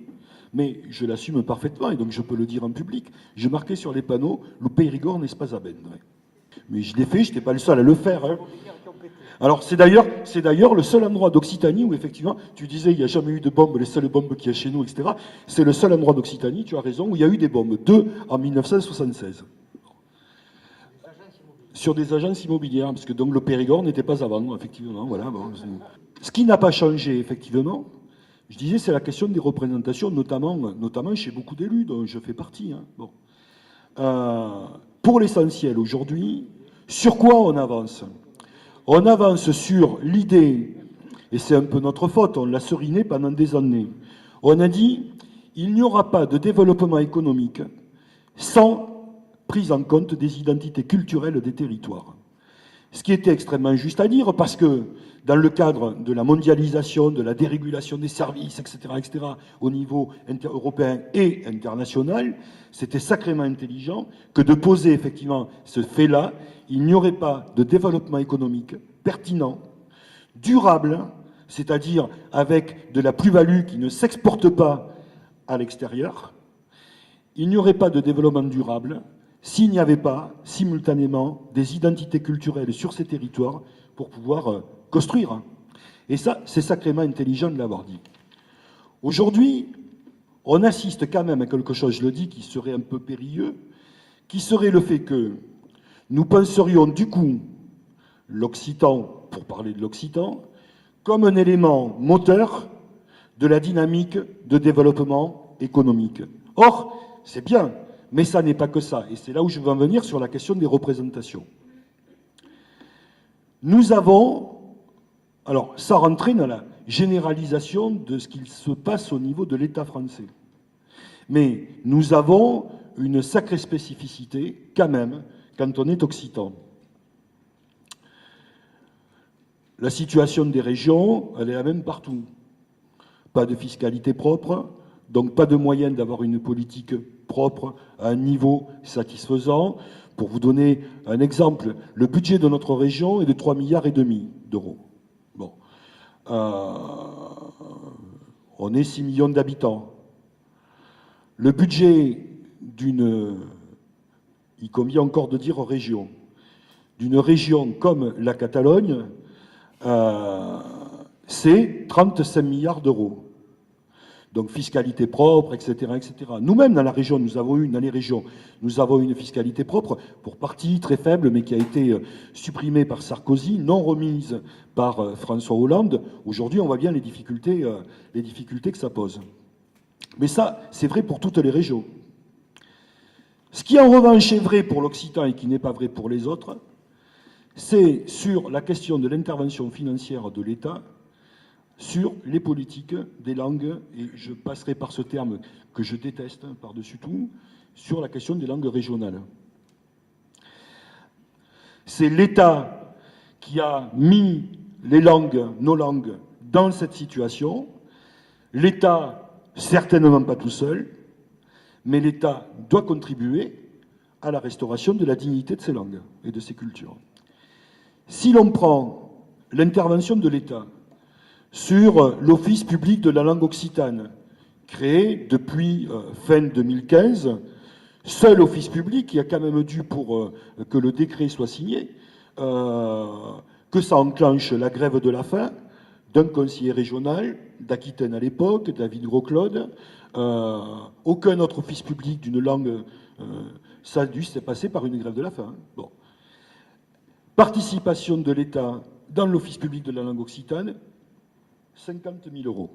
mais je l'assume parfaitement, et donc je peux le dire en public, je marquais sur les panneaux « Le Périgord n'est pas à bendre ». Mais je l'ai fait, je n'étais pas le seul à le faire. Hein. Alors c'est d'ailleurs le seul endroit d'Occitanie où effectivement, tu disais il n'y a jamais eu de bombes, les seules bombes qu'il y a chez nous, etc. C'est le seul endroit d'Occitanie, tu as raison, où il y a eu des bombes, 2 en 1976. Sur des agences immobilières, parce que donc le Périgord n'était pas à vendre, effectivement. Voilà, bon, ce qui n'a pas changé, effectivement, je disais, c'est la question des représentations, notamment chez beaucoup d'élus, dont je fais partie. Hein. Bon. Pour l'essentiel, aujourd'hui, sur quoi on avance? On avance sur l'idée, et c'est un peu notre faute, on l'a seriné pendant des années. On a dit, il n'y aura pas de développement économique sans prise en compte des identités culturelles des territoires. Ce qui était extrêmement juste à dire, parce que dans le cadre de la mondialisation, de la dérégulation des services, etc., au niveau européen et international, c'était sacrément intelligent que de poser effectivement ce fait-là, il n'y aurait pas de développement économique pertinent, durable, c'est-à-dire avec de la plus-value qui ne s'exporte pas à l'extérieur. Il n'y aurait pas de développement durable s'il n'y avait pas simultanément des identités culturelles sur ces territoires pour pouvoir construire. Et ça, c'est sacrément intelligent de l'avoir dit. Aujourd'hui, on assiste quand même à quelque chose, je le dis, qui serait un peu périlleux, qui serait le fait que nous penserions du coup l'occitan, pour parler de l'occitan, comme un élément moteur de la dynamique de développement économique. Or, c'est bien, mais ça n'est pas que ça. Et c'est là où je veux en venir sur la question des représentations. Nous avons, alors ça rentrait dans la généralisation de ce qu'il se passe au niveau de l'État français. Mais nous avons une sacrée spécificité quand même quand on est occitan. La situation des régions, elle est la même partout. Pas de fiscalité propre, donc pas de moyens d'avoir une politique propre à un niveau satisfaisant. Pour vous donner un exemple, le budget de notre région est de 3,5 milliards d'euros. Bon. On est 6 millions d'habitants. Le budget d'une, il convient encore de dire région, d'une région comme la Catalogne, c'est 35 milliards d'euros. Donc fiscalité propre, etc., etc. Nous-mêmes, dans la région, dans les régions, nous avons une fiscalité propre, pour partie très faible, mais qui a été supprimée par Sarkozy, non remise par François Hollande. Aujourd'hui, on voit bien les difficultés que ça pose. Mais ça, c'est vrai pour toutes les régions. Ce qui, en revanche, est vrai pour l'Occitan et qui n'est pas vrai pour les autres, c'est sur la question de l'intervention financière de l'État sur les politiques des langues, et je passerai par ce terme que je déteste par-dessus tout, sur la question des langues régionales. C'est l'État qui a mis les langues, nos langues, dans cette situation. L'État, certainement pas tout seul, mais l'État doit contribuer à la restauration de la dignité de ces langues et de ces cultures. Si l'on prend l'intervention de l'État sur l'Office public de la langue occitane, créé depuis fin 2015, seul office public qui a quand même dû, pour que le décret soit signé, que ça enclenche la grève de la faim d'un conseiller régional, d'Aquitaine à l'époque, David Gros-Claude. Aucun autre office public d'une langue, ça a dû s'est passé par une grève de la faim. Bon. Participation de l'État dans l'office public de la langue occitane, 50 000 euros.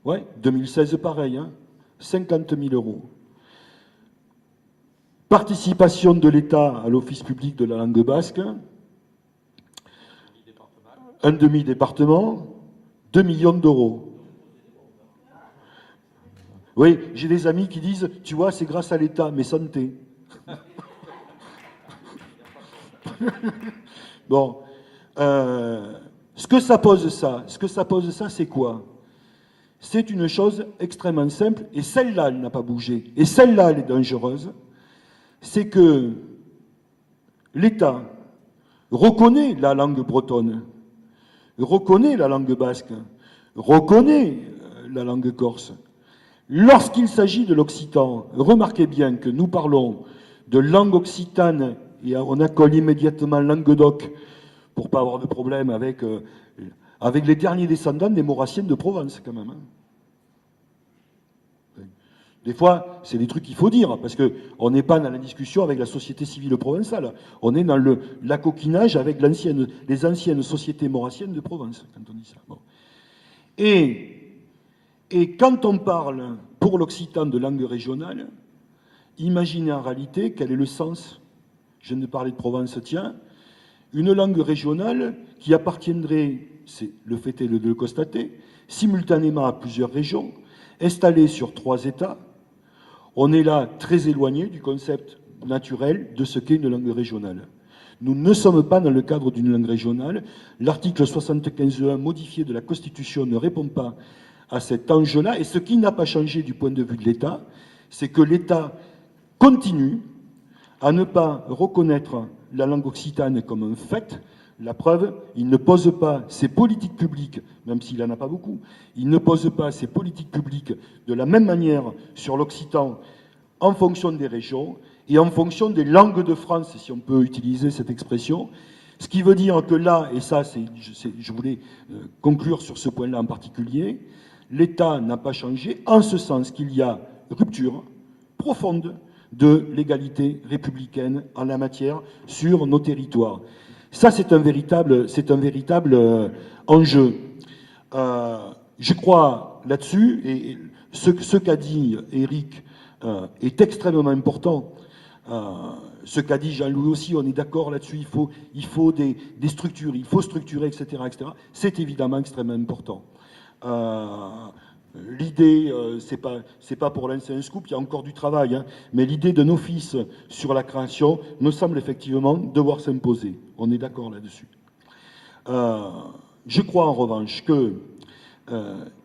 Ouais, 2016 pareil, hein, 50 000 euros. Participation de l'État à l'office public de la langue basque, un demi-département, 2 millions d'euros. Oui, j'ai des amis qui disent, tu vois, c'est grâce à l'État, mais santé. Bon, ce que ça pose ça, c'est quoi? C'est une chose extrêmement simple, et celle-là, elle n'a pas bougé, et celle-là, elle est dangereuse, c'est que l'État reconnaît la langue bretonne, reconnaît la langue basque, reconnaît la langue corse. Lorsqu'il s'agit de l'occitan, remarquez bien que nous parlons de langue occitane et on accole immédiatement Languedoc pour ne pas avoir de problème avec les derniers descendants des Maurassiennes de Provence, quand même. Des fois, c'est des trucs qu'il faut dire, parce qu'on n'est pas dans la discussion avec la société civile provençale. On est dans l'acoquinage avec les anciennes sociétés maurassiennes de Provence, quand on dit ça. Bon. Et quand on parle pour l'occitan de langue régionale, imaginez en réalité quel est le sens. Je viens de parler de Provence, tiens. Une langue régionale qui appartiendrait, c'est le fait est de le constater, simultanément à plusieurs régions, installées sur 3 États. On est là très éloigné du concept naturel de ce qu'est une langue régionale. Nous ne sommes pas dans le cadre d'une langue régionale. L'article 75.1 modifié de la Constitution ne répond pas à cet enjeu-là. Et ce qui n'a pas changé du point de vue de l'État, c'est que l'État continue à ne pas reconnaître la langue occitane comme un fait. La preuve, il ne pose pas ses politiques publiques, même s'il n'en a pas beaucoup, il ne pose pas ses politiques publiques de la même manière sur l'occitan en fonction des régions et en fonction des langues de France, si on peut utiliser cette expression. Ce qui veut dire que là, et ça, je voulais conclure sur ce point-là en particulier, l'État n'a pas changé en ce sens qu'il y a rupture profonde de l'égalité républicaine en la matière sur nos territoires. Ça, c'est un véritable enjeu. Je crois là-dessus, et ce qu'a dit Éric est extrêmement important. Ce qu'a dit Jean-Louis aussi, on est d'accord là-dessus, il faut des structures, il faut structurer, etc., etc. C'est évidemment extrêmement important. L'idée, c'est pas pour lancer un scoop, il y a encore du travail, hein, mais l'idée d'un office sur la création me semble effectivement devoir s'imposer. On est d'accord là-dessus. Je crois en revanche que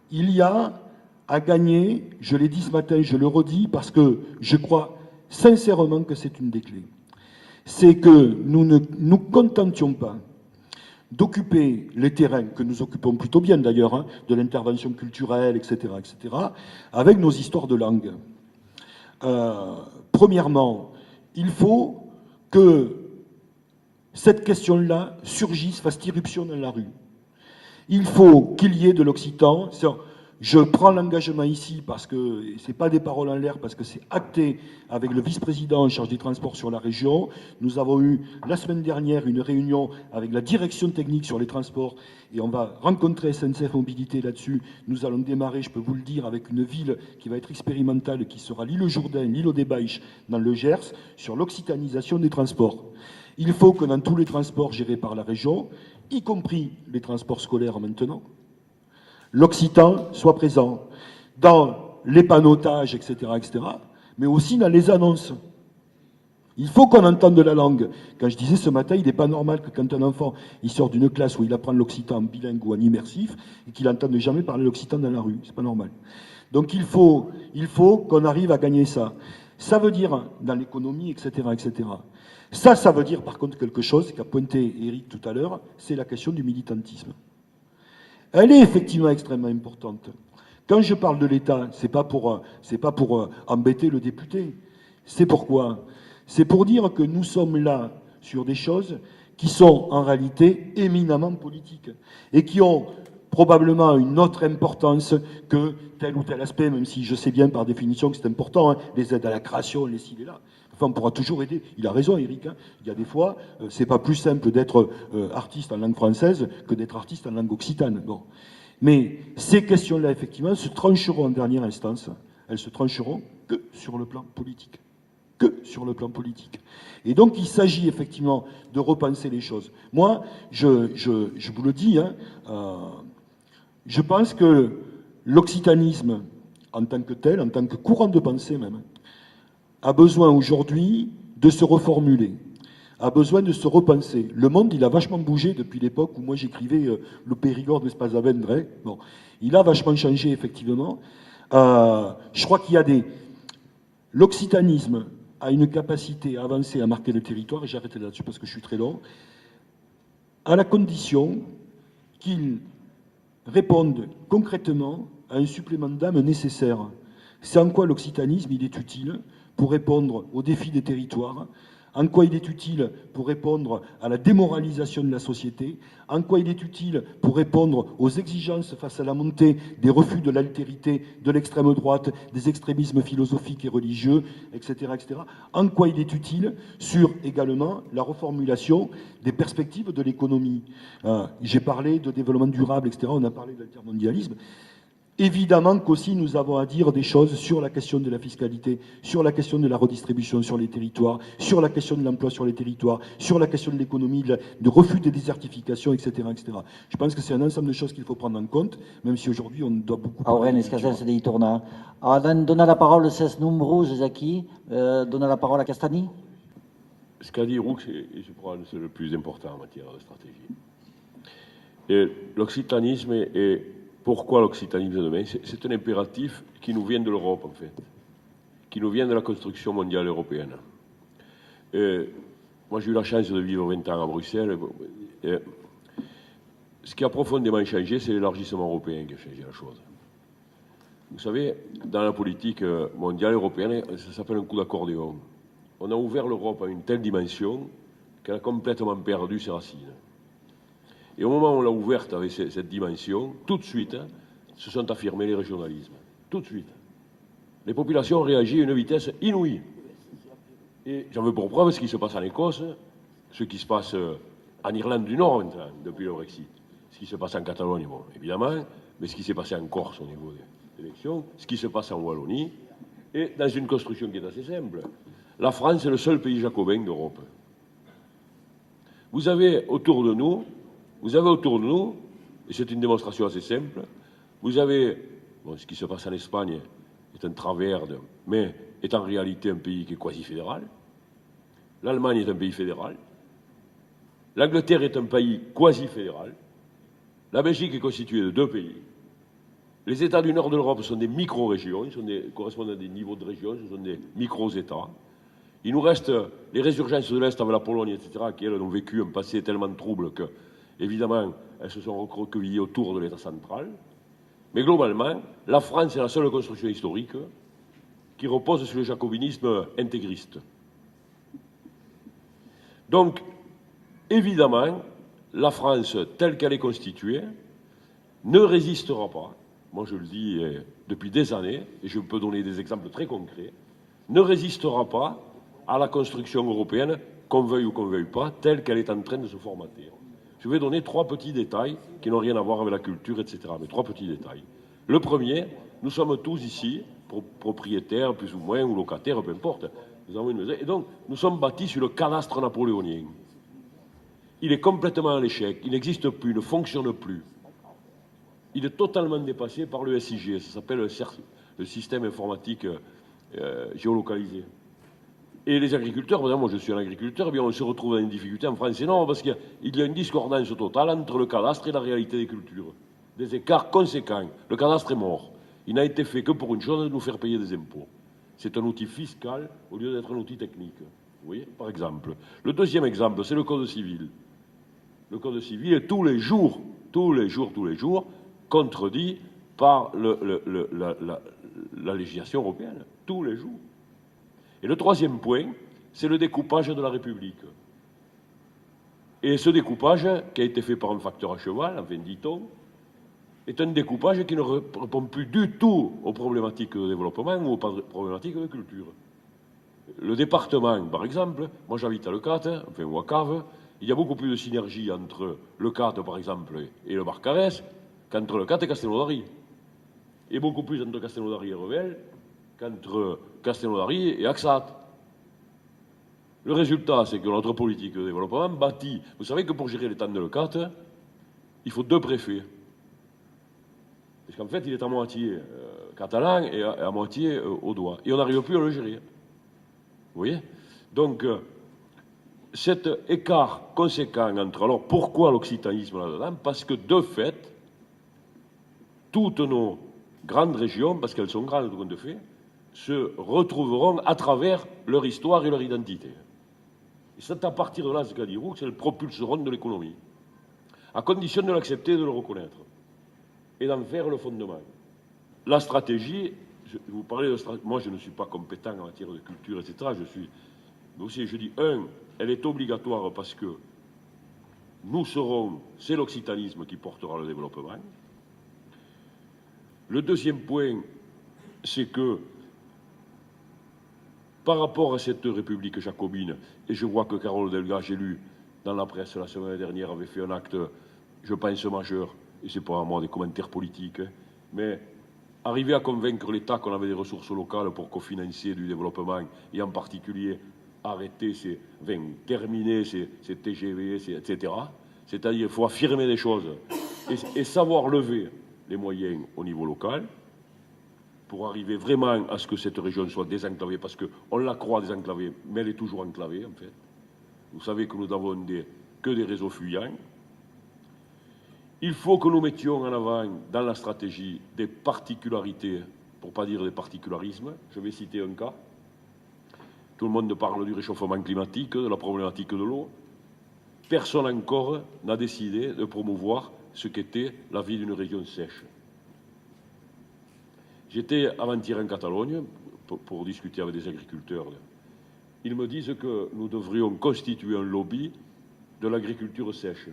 il y a à gagner, je l'ai dit ce matin, je le redis, parce que je crois sincèrement que c'est une des clés. C'est que nous ne nous contentions pas d'occuper les terrains que nous occupons plutôt bien d'ailleurs, hein, de l'intervention culturelle, etc., avec nos histoires de langue. Premièrement, il faut que cette question-là surgisse, fasse irruption dans la rue. Il faut qu'il y ait de l'occitan. Je prends l'engagement ici parce que c'est pas des paroles en l'air, parce que c'est acté avec le vice-président en charge des transports sur la région. Nous avons eu la semaine dernière une réunion avec la direction technique sur les transports et on va rencontrer SNCF Mobilité là-dessus. Nous allons démarrer, je peux vous le dire, avec une ville qui va être expérimentale, qui sera l'île Jourdain, l'île aux Débaïches, dans le Gers, sur l'occitanisation des transports. Il faut que dans tous les transports gérés par la région, y compris les transports scolaires maintenant, l'occitan soit présent dans les panneautages, etc., mais aussi dans les annonces. Il faut qu'on entende la langue. Quand je disais ce matin, il n'est pas normal que quand un enfant il sort d'une classe où il apprend l'occitan en bilingue ou en immersif et qu'il n'entende jamais parler l'occitan dans la rue. C'est pas normal. Donc il faut qu'on arrive à gagner ça. Ça veut dire dans l'économie, etc., etc. Ça veut dire par contre quelque chose qu'a pointé Eric tout à l'heure, c'est la question du militantisme. Elle est effectivement extrêmement importante. Quand je parle de l'État, c'est pas pour embêter le député. C'est pourquoi? C'est pour dire que nous sommes là sur des choses qui sont en réalité éminemment politiques et qui ont probablement une autre importance que tel ou tel aspect, même si je sais bien par définition que c'est important, hein, les aides à la création, les ci, les là. Enfin, on pourra toujours aider. Il a raison, Eric. Hein. Il y a des fois, c'est pas plus simple d'être artiste en langue française que d'être artiste en langue occitane. Bon. Mais ces questions-là, effectivement, se trancheront en dernière instance. Elles se trancheront que sur le plan politique. Que sur le plan politique. Et donc, il s'agit effectivement de repenser les choses. Moi, je vous le dis, hein, je pense que l'occitanisme, en tant que tel, en tant que courant de pensée même, a besoin aujourd'hui de se reformuler, a besoin de se repenser. Le monde, il a vachement bougé depuis l'époque où moi j'écrivais le Périgord de Spazavendre. Bon, il a vachement changé, effectivement. Je crois qu'il y a l'occitanisme a une capacité à avancer, à marquer le territoire, et j'arrête là-dessus parce que je suis très long, à la condition qu'il réponde concrètement à un supplément d'âme nécessaire. C'est en quoi l'occitanisme il est utile pour répondre aux défis des territoires, en quoi il est utile pour répondre à la démoralisation de la société, en quoi il est utile pour répondre aux exigences face à la montée des refus de l'altérité de l'extrême droite, des extrémismes philosophiques et religieux, etc., etc. En quoi il est utile sur également la reformulation des perspectives de l'économie. J'ai parlé de développement durable, etc., on a parlé d'altermondialisme. Évidemment qu'aussi nous avons à dire des choses sur la question de la fiscalité, sur la question de la redistribution sur les territoires, sur la question de l'emploi sur les territoires, sur la question de l'économie, de refus des désertifications, etc., etc. Je pense que c'est un ensemble de choses qu'il faut prendre en compte, même si aujourd'hui on doit beaucoup... Aurène Escasel, c'est des tourna. Donna la parole, c'est Numbrou, Zaki. Donna la parole à Castani. Ce qu'a dit Roux, je crois, c'est le plus important en matière de stratégie. Et l'occitanisme est pourquoi l'occitanisme demain? C'est un impératif qui nous vient de l'Europe, en fait, qui nous vient de la construction mondiale européenne. Moi, j'ai eu la chance de vivre 20 ans à Bruxelles. Ce qui a profondément changé, c'est l'élargissement européen qui a changé la chose. Vous savez, dans la politique mondiale européenne, ça s'appelle un coup d'accordéon. On a ouvert l'Europe à une telle dimension qu'elle a complètement perdu ses racines. Et au moment où on l'a ouverte avec cette dimension, tout de suite, se sont affirmés les régionalismes. Tout de suite. Les populations ont réagi à une vitesse inouïe. Et j'en veux pour preuve ce qui se passe en Écosse, ce qui se passe en Irlande du Nord maintenant, depuis le Brexit, ce qui se passe en Catalogne, bon, évidemment, mais ce qui s'est passé en Corse au niveau des élections, ce qui se passe en Wallonie, et dans une construction qui est assez simple. La France est le seul pays jacobin d'Europe. Vous avez autour de nous, et c'est une démonstration assez simple, vous avez, bon, ce qui se passe en Espagne est un travers, mais est en réalité un pays qui est quasi-fédéral. L'Allemagne est un pays fédéral. L'Angleterre est un pays quasi-fédéral. La Belgique est constituée de 2 pays. Les États du nord de l'Europe sont des micro-régions, ils correspondent à des niveaux de régions, ce sont des micro-États. Il nous reste les résurgences de l'Est avec la Pologne, etc., qui, elles, ont vécu un passé tellement trouble que, évidemment, elles se sont recroquevillées autour de l'État central. Mais globalement, la France est la seule construction historique qui repose sur le jacobinisme intégriste. Donc, évidemment, la France, telle qu'elle est constituée, ne résistera pas, moi je le dis depuis des années, et je peux donner des exemples très concrets, ne résistera pas à la construction européenne, qu'on veuille ou qu'on ne veuille pas, telle qu'elle est en train de se formater. Je vais donner 3 petits détails qui n'ont rien à voir avec la culture, etc. Mais 3 petits détails. Le premier, nous sommes tous ici, propriétaires plus ou moins, ou locataires, peu importe. Nous avons une maison. Et donc, nous sommes bâtis sur le cadastre napoléonien. Il est complètement à l'échec. Il n'existe plus, il ne fonctionne plus. Il est totalement dépassé par le SIG. Ça s'appelle le système informatique géolocalisé. Et les agriculteurs, par exemple, moi je suis un agriculteur, eh bien on se retrouve dans une difficulté en France énorme parce qu'il y a une discordance totale entre le cadastre et la réalité des cultures. Des écarts conséquents. Le cadastre est mort. Il n'a été fait que pour une chose, nous faire payer des impôts. C'est un outil fiscal au lieu d'être un outil technique. Vous voyez, par exemple. Le deuxième exemple, c'est le Code civil. Le Code civil est tous les jours, contredit par la législation européenne. Tous les jours. Et le troisième point, c'est le découpage de la République. Et ce découpage, qui a été fait par un facteur à cheval, enfin dit-on, est un découpage qui ne répond plus du tout aux problématiques de développement ou aux problématiques de culture. Le département, par exemple, moi j'habite à Leucate, enfin ou à Cave, il y a beaucoup plus de synergie entre Leucate, par exemple, et le Barcarès qu'entre Leucate et Castelnaudary. Et beaucoup plus entre Castelnaudary et Revel qu'entre Castelnaudary et Axat. Le résultat, c'est que notre politique de développement bâtit. Vous savez que pour gérer l'étang de Leucate, il faut 2 préfets. Parce qu'en fait, il est à moitié catalan et à moitié audois. Et on n'arrive plus à le gérer. Vous voyez? Donc, cet écart conséquent entre... Alors, pourquoi l'occitanisme là-dedans? Parce que, de fait, toutes nos grandes régions, parce qu'elles sont grandes de compte de fait, se retrouveront à travers leur histoire et leur identité. Et c'est à partir de là, ce qu'a dit Roux, qu'elles propulseront de l'économie, à condition de l'accepter et de le reconnaître, et d'en faire le fondement. La stratégie, vous parlez de stratégie, moi je ne suis pas compétent en matière de culture, etc. Je dis, elle est obligatoire parce que c'est l'occitanisme qui portera le développement. Le deuxième point, c'est que par rapport à cette République jacobine, et je vois que Carole Delga, j'ai lu dans la presse la semaine dernière, avait fait un acte, je pense, majeur, et c'est pas à moi des commentaires politiques, mais arriver à convaincre l'État qu'on avait des ressources locales pour cofinancer du développement, et en particulier terminer ces TGV, etc. C'est-à-dire qu'il faut affirmer des choses et savoir lever les moyens au niveau local, pour arriver vraiment à ce que cette région soit désenclavée, parce qu'on la croit désenclavée, mais elle est toujours enclavée, en fait. Vous savez que nous n'avons que des réseaux fuyants. Il faut que nous mettions en avant, dans la stratégie, des particularités, pour ne pas dire des particularismes. Je vais citer un cas. Tout le monde parle du réchauffement climatique, de la problématique de l'eau. Personne encore n'a décidé de promouvoir ce qu'était la vie d'une région sèche. J'étais avant-hier en Catalogne pour discuter avec des agriculteurs. Ils me disent que nous devrions constituer un lobby de l'agriculture sèche.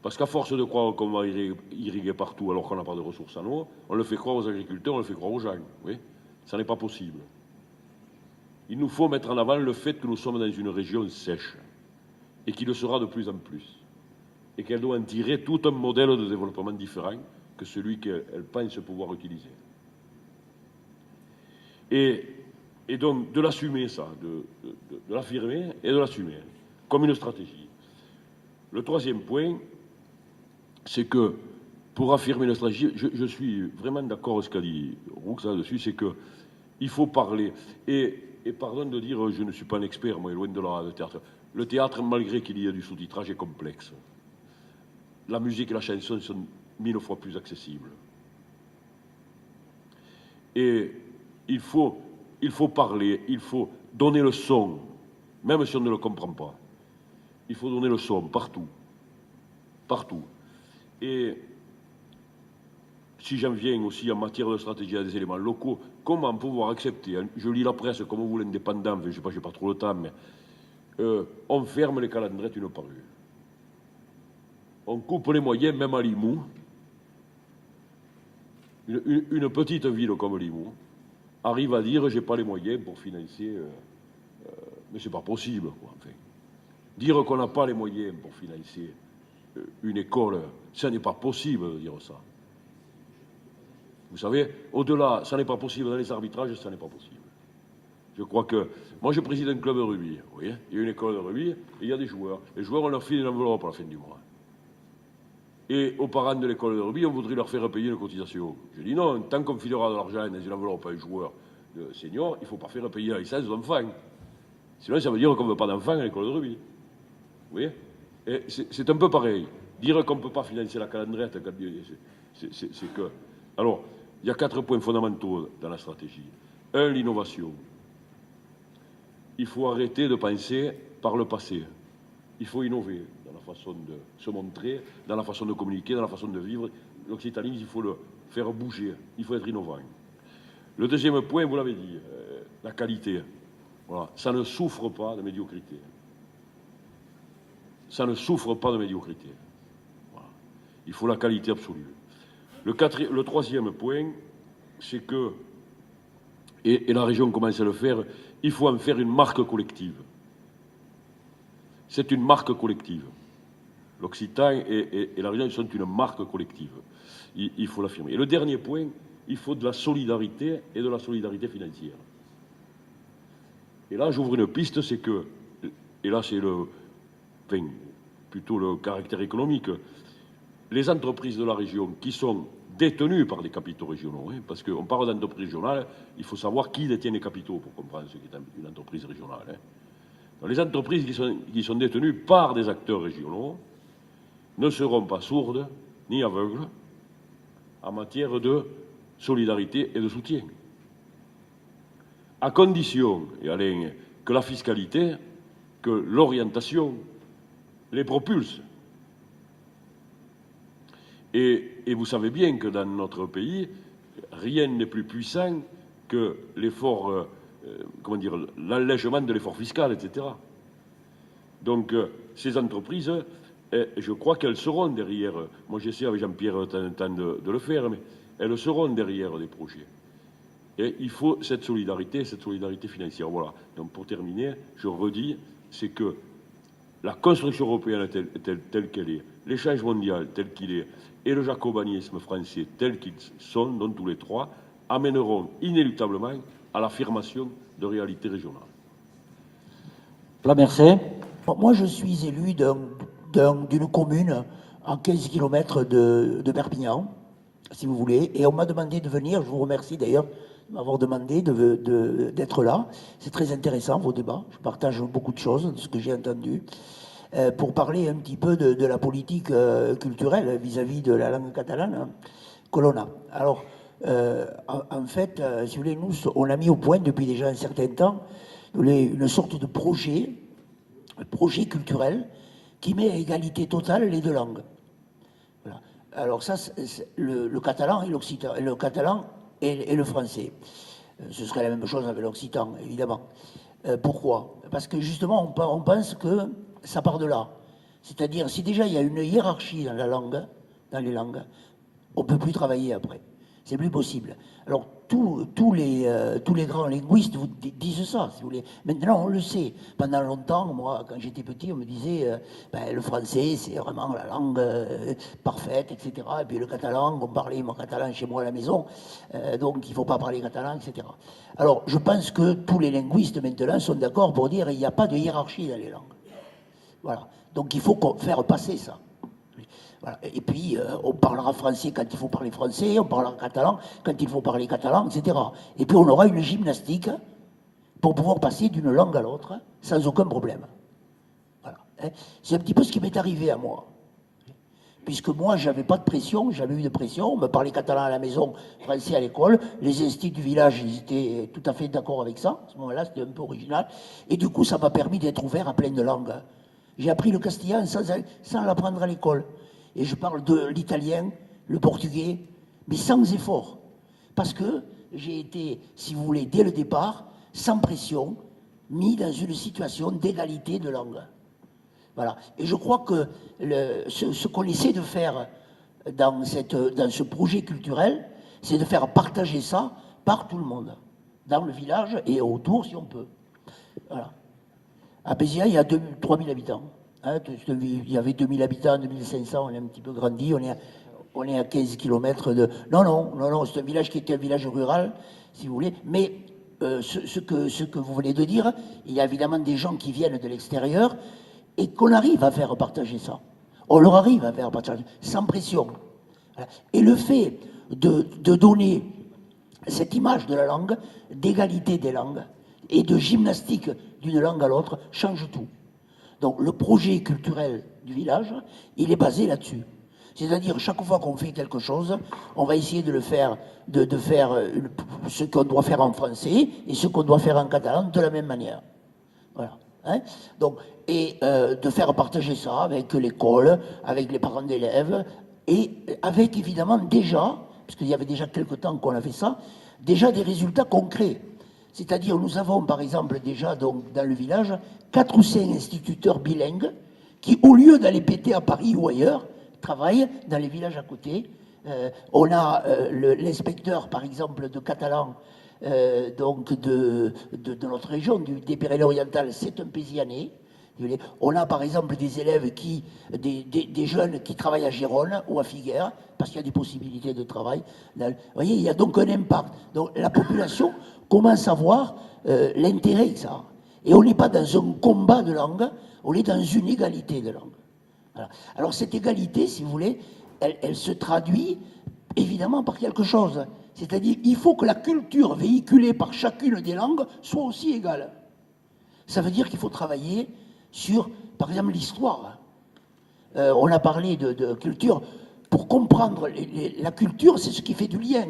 Parce qu'à force de croire qu'on va irriguer partout alors qu'on n'a pas de ressources en eau, on le fait croire aux agriculteurs, on le fait croire aux gens. Oui, ça n'est pas possible. Il nous faut mettre en avant le fait que nous sommes dans une région sèche et qui le sera de plus en plus. Et qu'elle doit en tirer tout un modèle de développement différent que celui qu'elle pense pouvoir utiliser. Et donc, de l'assumer, ça, de l'affirmer et de l'assumer, comme une stratégie. Le troisième point, c'est que, pour affirmer une stratégie, je suis vraiment d'accord avec ce qu'a dit Roux là-dessus, c'est qu'il faut parler. Et pardon de dire, je ne suis pas un expert, moi, loin de là, le théâtre. Le théâtre, malgré qu'il y ait du sous-titrage, est complexe. La musique et la chanson sont 1000 fois plus accessibles. Et il faut parler, il faut donner le son, même si on ne le comprend pas. Il faut donner le son partout. Partout. Et si j'en viens aussi en matière de stratégie à des éléments locaux, comment pouvoir accepter, je lis la presse comme vous l'indépendant, je ne sais pas, j'ai pas trop le temps, mais on ferme les calendrettes une par une. On coupe les moyens, même à Limoux. Une petite ville comme Limoux arrive à dire j'ai pas les moyens pour financer, mais c'est pas possible, quoi, enfin. Dire qu'on n'a pas les moyens pour financer une école, ça n'est pas possible de dire ça. Vous savez, au-delà, ça n'est pas possible dans les arbitrages, ça n'est pas possible. Je crois que... Moi, je préside un club de rugby, vous voyez. Il y a une école de rugby et il y a des joueurs. Les joueurs, on leur file une enveloppe à la fin du mois. Et aux parents de l'école de rugby, on voudrait leur faire payer une cotisation. Je dis non, tant qu'on filera de l'argent dans une enveloppe à un joueur senior, il ne faut pas faire payer la licence aux enfants. Sinon, ça veut dire qu'on ne veut pas d'enfants à l'école de rugby. Vous voyez? Et c'est un peu pareil. Dire qu'on ne peut pas financer la calendrette, c'est que... Alors, il y a 4 points fondamentaux dans la stratégie. l'innovation. Il faut arrêter de penser par le passé. Il faut innover dans la façon de se montrer, dans la façon de communiquer, dans la façon de vivre. L'occitanisme, il faut le faire bouger, il faut être innovant. Le deuxième point, vous l'avez dit, la qualité. Voilà. Ça ne souffre pas de médiocrité. Ça ne souffre pas de médiocrité. Voilà. Il faut la qualité absolue. Le troisième point, c'est que, et la région commence à le faire, il faut en faire une marque collective. C'est une marque collective. L'Occitan et la région sont une marque collective. Il faut l'affirmer. Et le dernier point, il faut de la solidarité et de la solidarité financière. Et là, j'ouvre une piste, c'est que, et là c'est plutôt le caractère économique, les entreprises de la région qui sont détenues par des capitaux régionaux, hein, parce qu'on parle d'entreprise régionale, il faut savoir qui détient les capitaux pour comprendre ce qu'est une entreprise régionale. Hein. Donc, les entreprises qui sont détenues par des acteurs régionaux ne seront pas sourdes ni aveugles en matière de solidarité et de soutien. À condition, et Alain, que la fiscalité, que l'orientation les propulse. Et vous savez bien que dans notre pays, rien n'est plus puissant que l'effort, l'allègement de l'effort fiscal, etc. Donc, ces entreprises, je crois qu'elles seront derrière, moi j'essaie avec Jean-Pierre de le faire, mais elles seront derrière des projets. Et il faut cette solidarité financière. Voilà. Donc, pour terminer, je redis, c'est que la construction européenne telle qu'elle est, l'échange mondial tel qu'il est, et le jacobanisme français tel qu'ils sont, dont tous les trois, amèneront inéluctablement à l'affirmation de réalités régionales. Mercier. Moi, je suis élu d'une commune à 15 km de Perpignan, si vous voulez, et on m'a demandé de venir, je vous remercie d'ailleurs de m'avoir demandé d'être là. C'est très intéressant, vos débats, je partage beaucoup de choses, de ce que j'ai entendu, pour parler un petit peu de la politique culturelle vis-à-vis de la langue catalane que l'on a. Alors, en fait, si vous voulez, nous, on a mis au point depuis déjà un certain temps une sorte de projet culturel qui met à égalité totale les deux langues. Voilà. Alors ça, c'est le catalan et l'occitan, le catalan et le français. Ce serait la même chose avec l'occitan, évidemment. Pourquoi? Parce que justement, on pense que ça part de là. C'est-à-dire, si déjà il y a une hiérarchie dans les langues, on ne peut plus travailler après. C'est plus possible. Alors, tous les grands linguistes vous disent ça, si vous voulez. Maintenant, on le sait. Pendant longtemps, moi, quand j'étais petit, on me disait le français, c'est vraiment la langue parfaite, etc. Et puis le catalan, on parlait mon catalan chez moi à la maison, donc il ne faut pas parler catalan, etc. Alors, je pense que tous les linguistes, maintenant, sont d'accord pour dire qu'il n'y a pas de hiérarchie dans les langues. Voilà. Donc, il faut faire passer ça. Voilà. Et puis, on parlera français quand il faut parler français, on parlera catalan quand il faut parler catalan, etc. Et puis, on aura une gymnastique pour pouvoir passer d'une langue à l'autre sans aucun problème. Voilà. C'est un petit peu ce qui m'est arrivé à moi. Puisque moi, j'avais pas de pression, j'avais eu de pression, on me parlait catalan à la maison, français à l'école, les instituts du village, ils étaient tout à fait d'accord avec ça, à ce moment-là, c'était un peu original, et du coup, ça m'a permis d'être ouvert à plein de langues. J'ai appris le castillan sans l'apprendre à l'école. Et je parle de l'italien, le portugais, mais sans effort. Parce que j'ai été, si vous voulez, dès le départ, sans pression, mis dans une situation d'égalité de langue. Voilà. Et je crois que ce qu'on essaie de faire dans ce projet culturel, c'est de faire partager ça par tout le monde, dans le village et autour si on peut. Voilà. À Béziers, il y a 3000 habitants. Hein, il y avait 2000 habitants, 2500, on est un petit peu grandi, on est à 15 km de... Non, c'est un village qui était un village rural, si vous voulez, mais ce que vous venez de dire, il y a évidemment des gens qui viennent de l'extérieur et qu'on arrive à faire partager ça. On leur arrive à faire partager, sans pression. Voilà. Et le fait de donner cette image de la langue, d'égalité des langues et de gymnastique d'une langue à l'autre, change tout. Donc le projet culturel du village, il est basé là-dessus. C'est-à-dire, chaque fois qu'on fait quelque chose, on va essayer de le faire, de faire ce qu'on doit faire en français et ce qu'on doit faire en catalan de la même manière. Voilà. Hein? Donc, et de faire partager ça avec l'école, avec les parents d'élèves, et avec évidemment déjà, parce qu'il y avait déjà quelque temps qu'on a fait ça, déjà des résultats concrets. C'est-à-dire, nous avons par exemple déjà donc, dans le village 4 ou 5 instituteurs bilingues qui, au lieu d'aller péter à Paris ou ailleurs, travaillent dans les villages à côté. On a l'inspecteur, par exemple, de catalan, donc de notre région, des Pyrénées-Orientales, c'est un Pézianais. On a par exemple des élèves des jeunes qui travaillent à Gérone ou à Figueres, parce qu'il y a des possibilités de travail. Vous voyez, il y a donc un impact. Donc la population commence à voir l'intérêt que ça a. Et on n'est pas dans un combat de langue, on est dans une égalité de langue. Voilà. Alors cette égalité, si vous voulez, elle se traduit évidemment par quelque chose. C'est-à-dire il faut que la culture véhiculée par chacune des langues soit aussi égale. Ça veut dire qu'il faut travailler sur, par exemple, l'histoire. On a parlé de culture. Pour comprendre la culture, c'est ce qui fait du lien.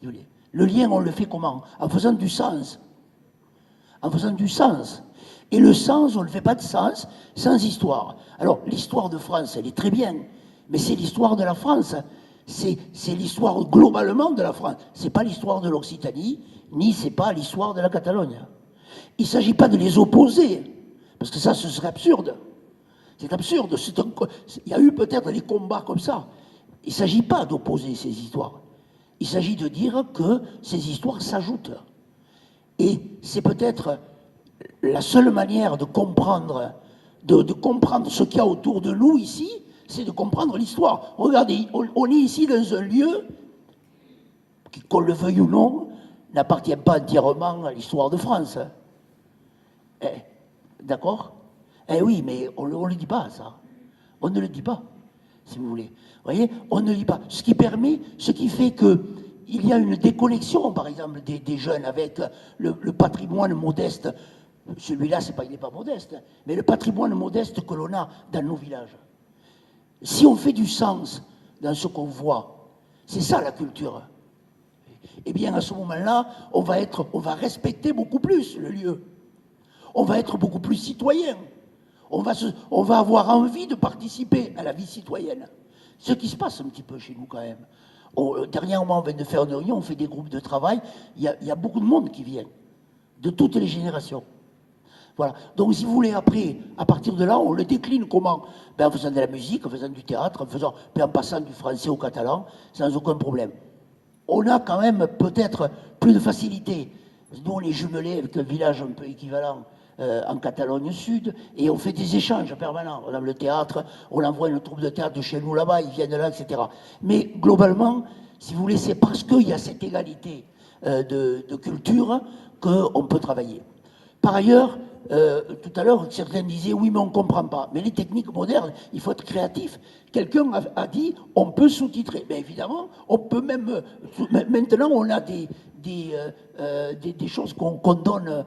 Le lien, on le fait comment? En faisant du sens. En faisant du sens. Et le sens, on ne le fait pas de sens sans histoire. Alors, l'histoire de France, elle est très bien, mais c'est l'histoire de la France. C'est l'histoire globalement de la France. C'est pas l'histoire de l'Occitanie, ni c'est pas l'histoire de la Catalogne. Il ne s'agit pas de les opposer, parce que ça, ce serait absurde. C'est absurde. Il y a eu peut-être des combats comme ça. Il ne s'agit pas d'opposer ces histoires. Il s'agit de dire que ces histoires s'ajoutent. Et c'est peut-être la seule manière de comprendre, de comprendre ce qu'il y a autour de nous ici, c'est de comprendre l'histoire. Regardez, on est ici dans un lieu qui, qu'on le veuille ou non, n'appartient pas entièrement à l'histoire de France. D'accord? Eh oui, mais on ne le dit pas, ça. On ne le dit pas, si vous voulez. Vous voyez, on ne le dit pas. Ce qui fait qu'il y a une déconnexion, par exemple, des jeunes avec le patrimoine modeste. Celui-là, il n'est pas modeste, mais le patrimoine modeste que l'on a dans nos villages. Si on fait du sens dans ce qu'on voit, c'est ça la culture. Eh bien, à ce moment-là, on va respecter beaucoup plus le lieu. On va être beaucoup plus citoyen. On va avoir envie de participer à la vie citoyenne. Ce qui se passe un petit peu chez nous quand même. Dernièrement, on vient de faire une réunion, on fait des groupes de travail. Il y a beaucoup de monde qui vient, de toutes les générations. Voilà. Donc, si vous voulez, après, à partir de là, on le décline comment? En faisant de la musique, en faisant du théâtre, en passant du français au catalan, sans aucun problème. On a quand même peut-être plus de facilité. Nous, on est jumelés avec un village un peu équivalent en Catalogne Sud, et on fait des échanges permanents. On a le théâtre, on envoie une troupe de théâtre de chez nous là-bas, ils viennent là, etc. Mais globalement, si vous voulez, c'est parce qu'il y a cette égalité de culture qu'on peut travailler. Par ailleurs, tout à l'heure, certains disaient oui, mais on ne comprend pas. Mais les techniques modernes, il faut être créatif. Quelqu'un a dit on peut sous-titrer. Mais évidemment, on peut même. Maintenant, on a des choses qu'on donne,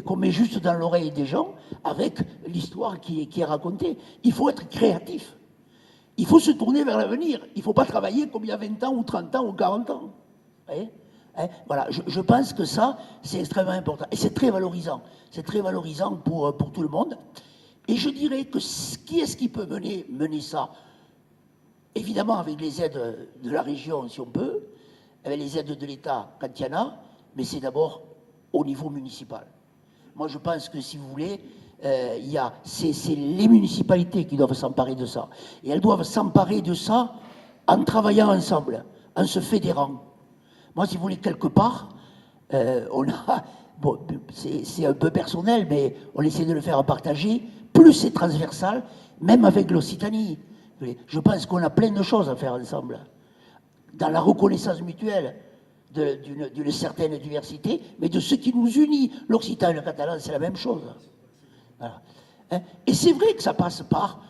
qu'on met juste dans l'oreille des gens avec l'histoire qui est racontée. Il faut être créatif. Il faut se tourner vers l'avenir. Il ne faut pas travailler comme il y a 20 ans ou 30 ans ou 40 ans. Vous voyez? Voilà, je pense que ça, c'est extrêmement important. Et c'est très valorisant. C'est très valorisant pour tout le monde. Et je dirais que qui est-ce qui peut mener ça? Évidemment, avec les aides de la région, si on peut, avec les aides de l'État, quand il y en a, mais c'est d'abord au niveau municipal. Moi, je pense que, si vous voulez, c'est les municipalités qui doivent s'emparer de ça. Et elles doivent s'emparer de ça en travaillant ensemble, en se fédérant. Moi, si vous voulez, quelque part, on a... Bon, c'est un peu personnel, mais on essaie de le faire partager. Plus c'est transversal, même avec l'Occitanie. Je pense qu'on a plein de choses à faire ensemble. Dans la reconnaissance mutuelle d'une certaine diversité, mais de ce qui nous unit. L'Occitan et le catalan, c'est la même chose. Voilà. Et c'est vrai que ça passe par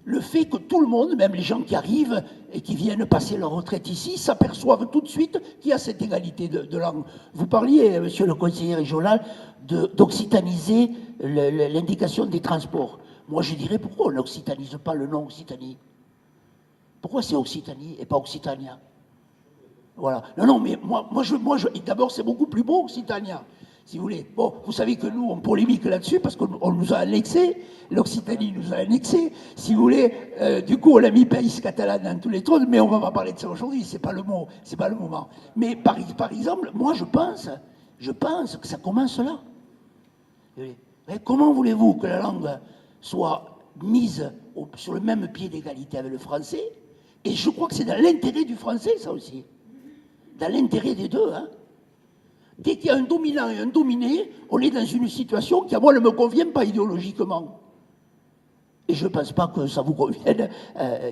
le fait que tout le monde, même les gens qui arrivent et qui viennent passer leur retraite ici, s'aperçoivent tout de suite qu'il y a cette égalité de langue. Vous parliez, monsieur le conseiller régional, d'occitaniser l'indication des transports. Moi, je dirais pourquoi on n'occitanise pas le nom Occitanie? Pourquoi c'est Occitanie et pas Occitania? Voilà. Non, non, mais d'abord, c'est beaucoup plus beau, Occitania, si vous voulez. Bon, vous savez que nous, on polémique là-dessus parce qu'on nous a annexé, l'Occitanie nous a annexé, si vous voulez. Du coup, on a mis pays catalan dans tous les trônes, mais on va pas parler de ça aujourd'hui, c'est pas le moment. Mais par exemple, moi, je pense que ça commence là. Mais comment voulez-vous que la langue soit mise sur le même pied d'égalité avec le français? Et je crois que c'est dans l'intérêt du français, ça aussi. Dans l'intérêt des deux. Hein. Dès qu'il y a un dominant et un dominé, on est dans une situation qui, à moi, ne me convient pas idéologiquement. Et je ne pense pas que ça vous convienne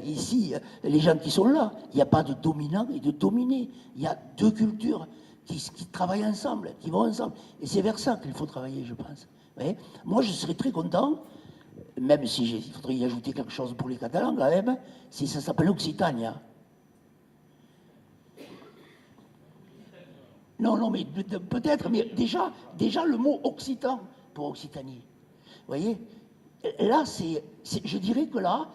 ici, les gens qui sont là. Il n'y a pas de dominant et de dominé. Il y a deux cultures qui travaillent ensemble, qui vont ensemble. Et c'est vers ça qu'il faut travailler, je pense. Ouais. Moi, je serais très content, même si il faudrait y ajouter quelque chose pour les Catalans quand même, si ça s'appelle Occitania. Non, mais peut-être, mais déjà le mot occitan pour Occitanie. Vous voyez? Là, je dirais que là,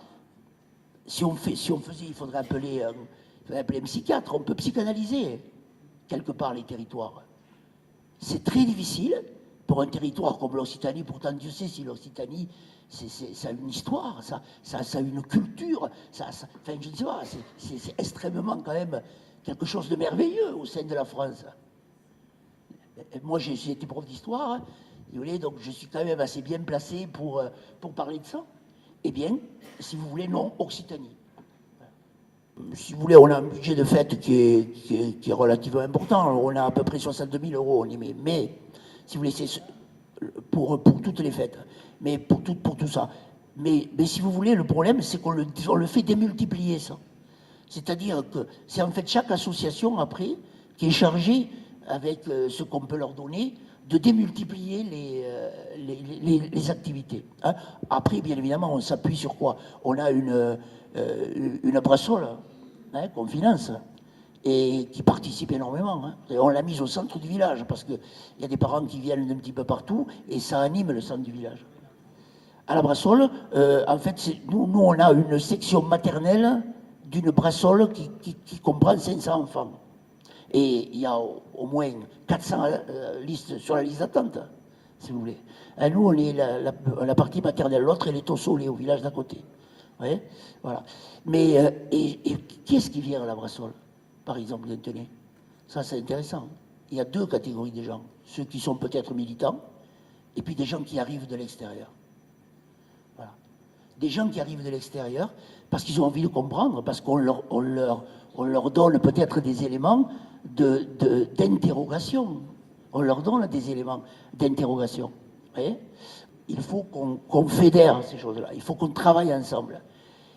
si on faisait, il faudrait appeler un psychiatre, on peut psychanalyser quelque part les territoires. C'est très difficile pour un territoire comme l'Occitanie, pourtant Dieu sait si l'Occitanie, ça a une histoire, ça a une culture, enfin je ne sais pas, c'est extrêmement quand même quelque chose de merveilleux au sein de la France. Moi j'ai été prof d'histoire, hein, donc je suis quand même assez bien placé pour parler de ça. Eh bien, si vous voulez, non, Occitanie. Si vous voulez, on a un budget de fête qui est relativement important, on a à peu près 62 000 euros, mais si vous voulez, c'est pour toutes les fêtes, mais pour tout ça. Mais si vous voulez, le problème, c'est qu'on le fait démultiplier, ça. C'est-à-dire que c'est en fait chaque association, après, qui est chargée, avec ce qu'on peut leur donner, de démultiplier les activités. Hein. Après, bien évidemment, on s'appuie sur quoi? On a une brassole qu'on finance et qui participe énormément. Hein. Et on l'a mise au centre du village parce qu'il y a des parents qui viennent d'un petit peu partout et ça anime le centre du village. À la brassole, en fait, nous, on a une section maternelle d'une brassole qui comprend 500 enfants. Et il y a au moins 400 listes sur la liste d'attente, si vous voulez. Et nous, on est la partie maternelle. L'autre, elle est au Soleil, au village d'à côté. Ouais, voilà. Mais et qui est-ce qui vient à la brassole, par exemple, tenez? Ça, c'est intéressant. Il y a deux catégories de gens. Ceux qui sont peut-être militants, et puis des gens qui arrivent de l'extérieur. Voilà. Des gens qui arrivent de l'extérieur, parce qu'ils ont envie de comprendre, parce qu'on leur donne peut-être des éléments d'interrogation. On leur donne des éléments d'interrogation. Il faut qu'on fédère ces choses-là. Il faut qu'on travaille ensemble.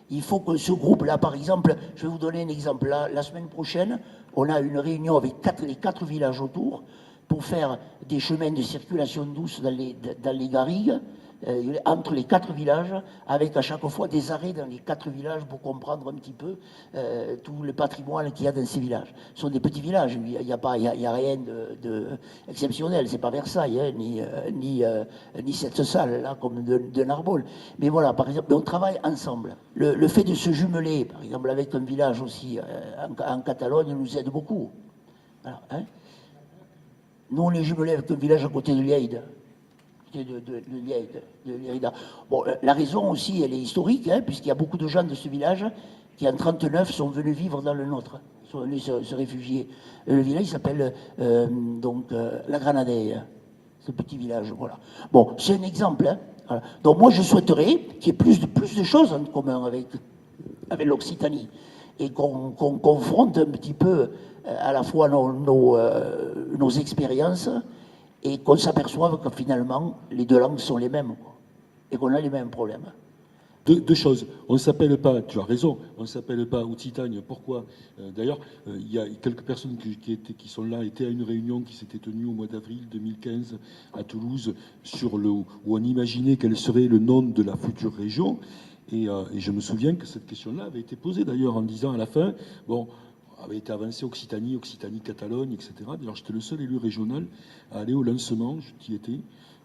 Il faut que ce groupe-là, par exemple, je vais vous donner un exemple. La semaine prochaine, on a une réunion avec les 4 villages autour pour faire des chemins de circulation douce dans les garrigues, entre les 4 villages, avec à chaque fois des arrêts dans les 4 villages pour comprendre un petit peu tout le patrimoine qu'il y a dans ces villages. Ce sont des petits villages, il n'y a rien d'exceptionnel, c'est pas Versailles, hein, ni cette salle là comme de Narbonne. Mais voilà, par exemple, on travaille ensemble. Le fait de se jumeler, par exemple, avec un village aussi en Catalogne, nous aide beaucoup. Voilà, hein. Nous, on est jumelés avec un village à côté de Lleida. De Lleida. Bon, la raison aussi, elle est historique, hein, puisqu'il y a beaucoup de gens de ce village qui, en 1939, sont venus vivre dans le nôtre, sont venus se réfugier. Le village s'appelle La Granadelle, ce petit village. Voilà. Bon, c'est un exemple. Hein, voilà. Donc moi, je souhaiterais qu'il y ait plus de choses en commun avec l'Occitanie et qu'on confronte un petit peu à la fois nos expériences et qu'on s'aperçoive que finalement, les deux langues sont les mêmes, quoi, et qu'on a les mêmes problèmes. Deux choses. On ne s'appelle pas, tu as raison, on ne s'appelle pas Occitanie. Pourquoi? D'ailleurs, il y a quelques personnes qui sont là, étaient à une réunion qui s'était tenue au mois d'avril 2015 à Toulouse, où on imaginait quel serait le nom de la future région. Et je me souviens que cette question-là avait été posée d'ailleurs en disant à la fin, bon, avait été avancé Occitanie, Catalogne, etc. D'ailleurs, j'étais le seul élu régional à aller au lancement, j'y étais,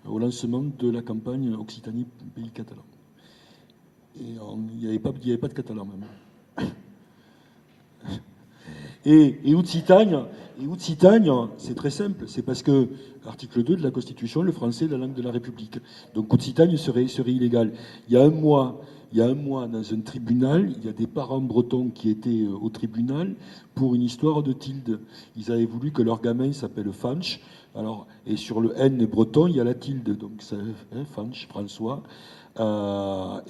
au lancement de la campagne Occitanie, pays catalan. Et il n'y avait pas de catalan même. Et Occitanie, c'est très simple. C'est parce que, article 2 de la Constitution, le français est la langue de la République. Donc Occitanie serait illégal. Il y a un mois, dans un tribunal, il y a des parents bretons qui étaient au tribunal pour une histoire de tilde. Ils avaient voulu que leur gamin s'appelle Fanch. Alors, et sur le N des bretons, il y a la tilde. Donc, ça, Fanch, François. On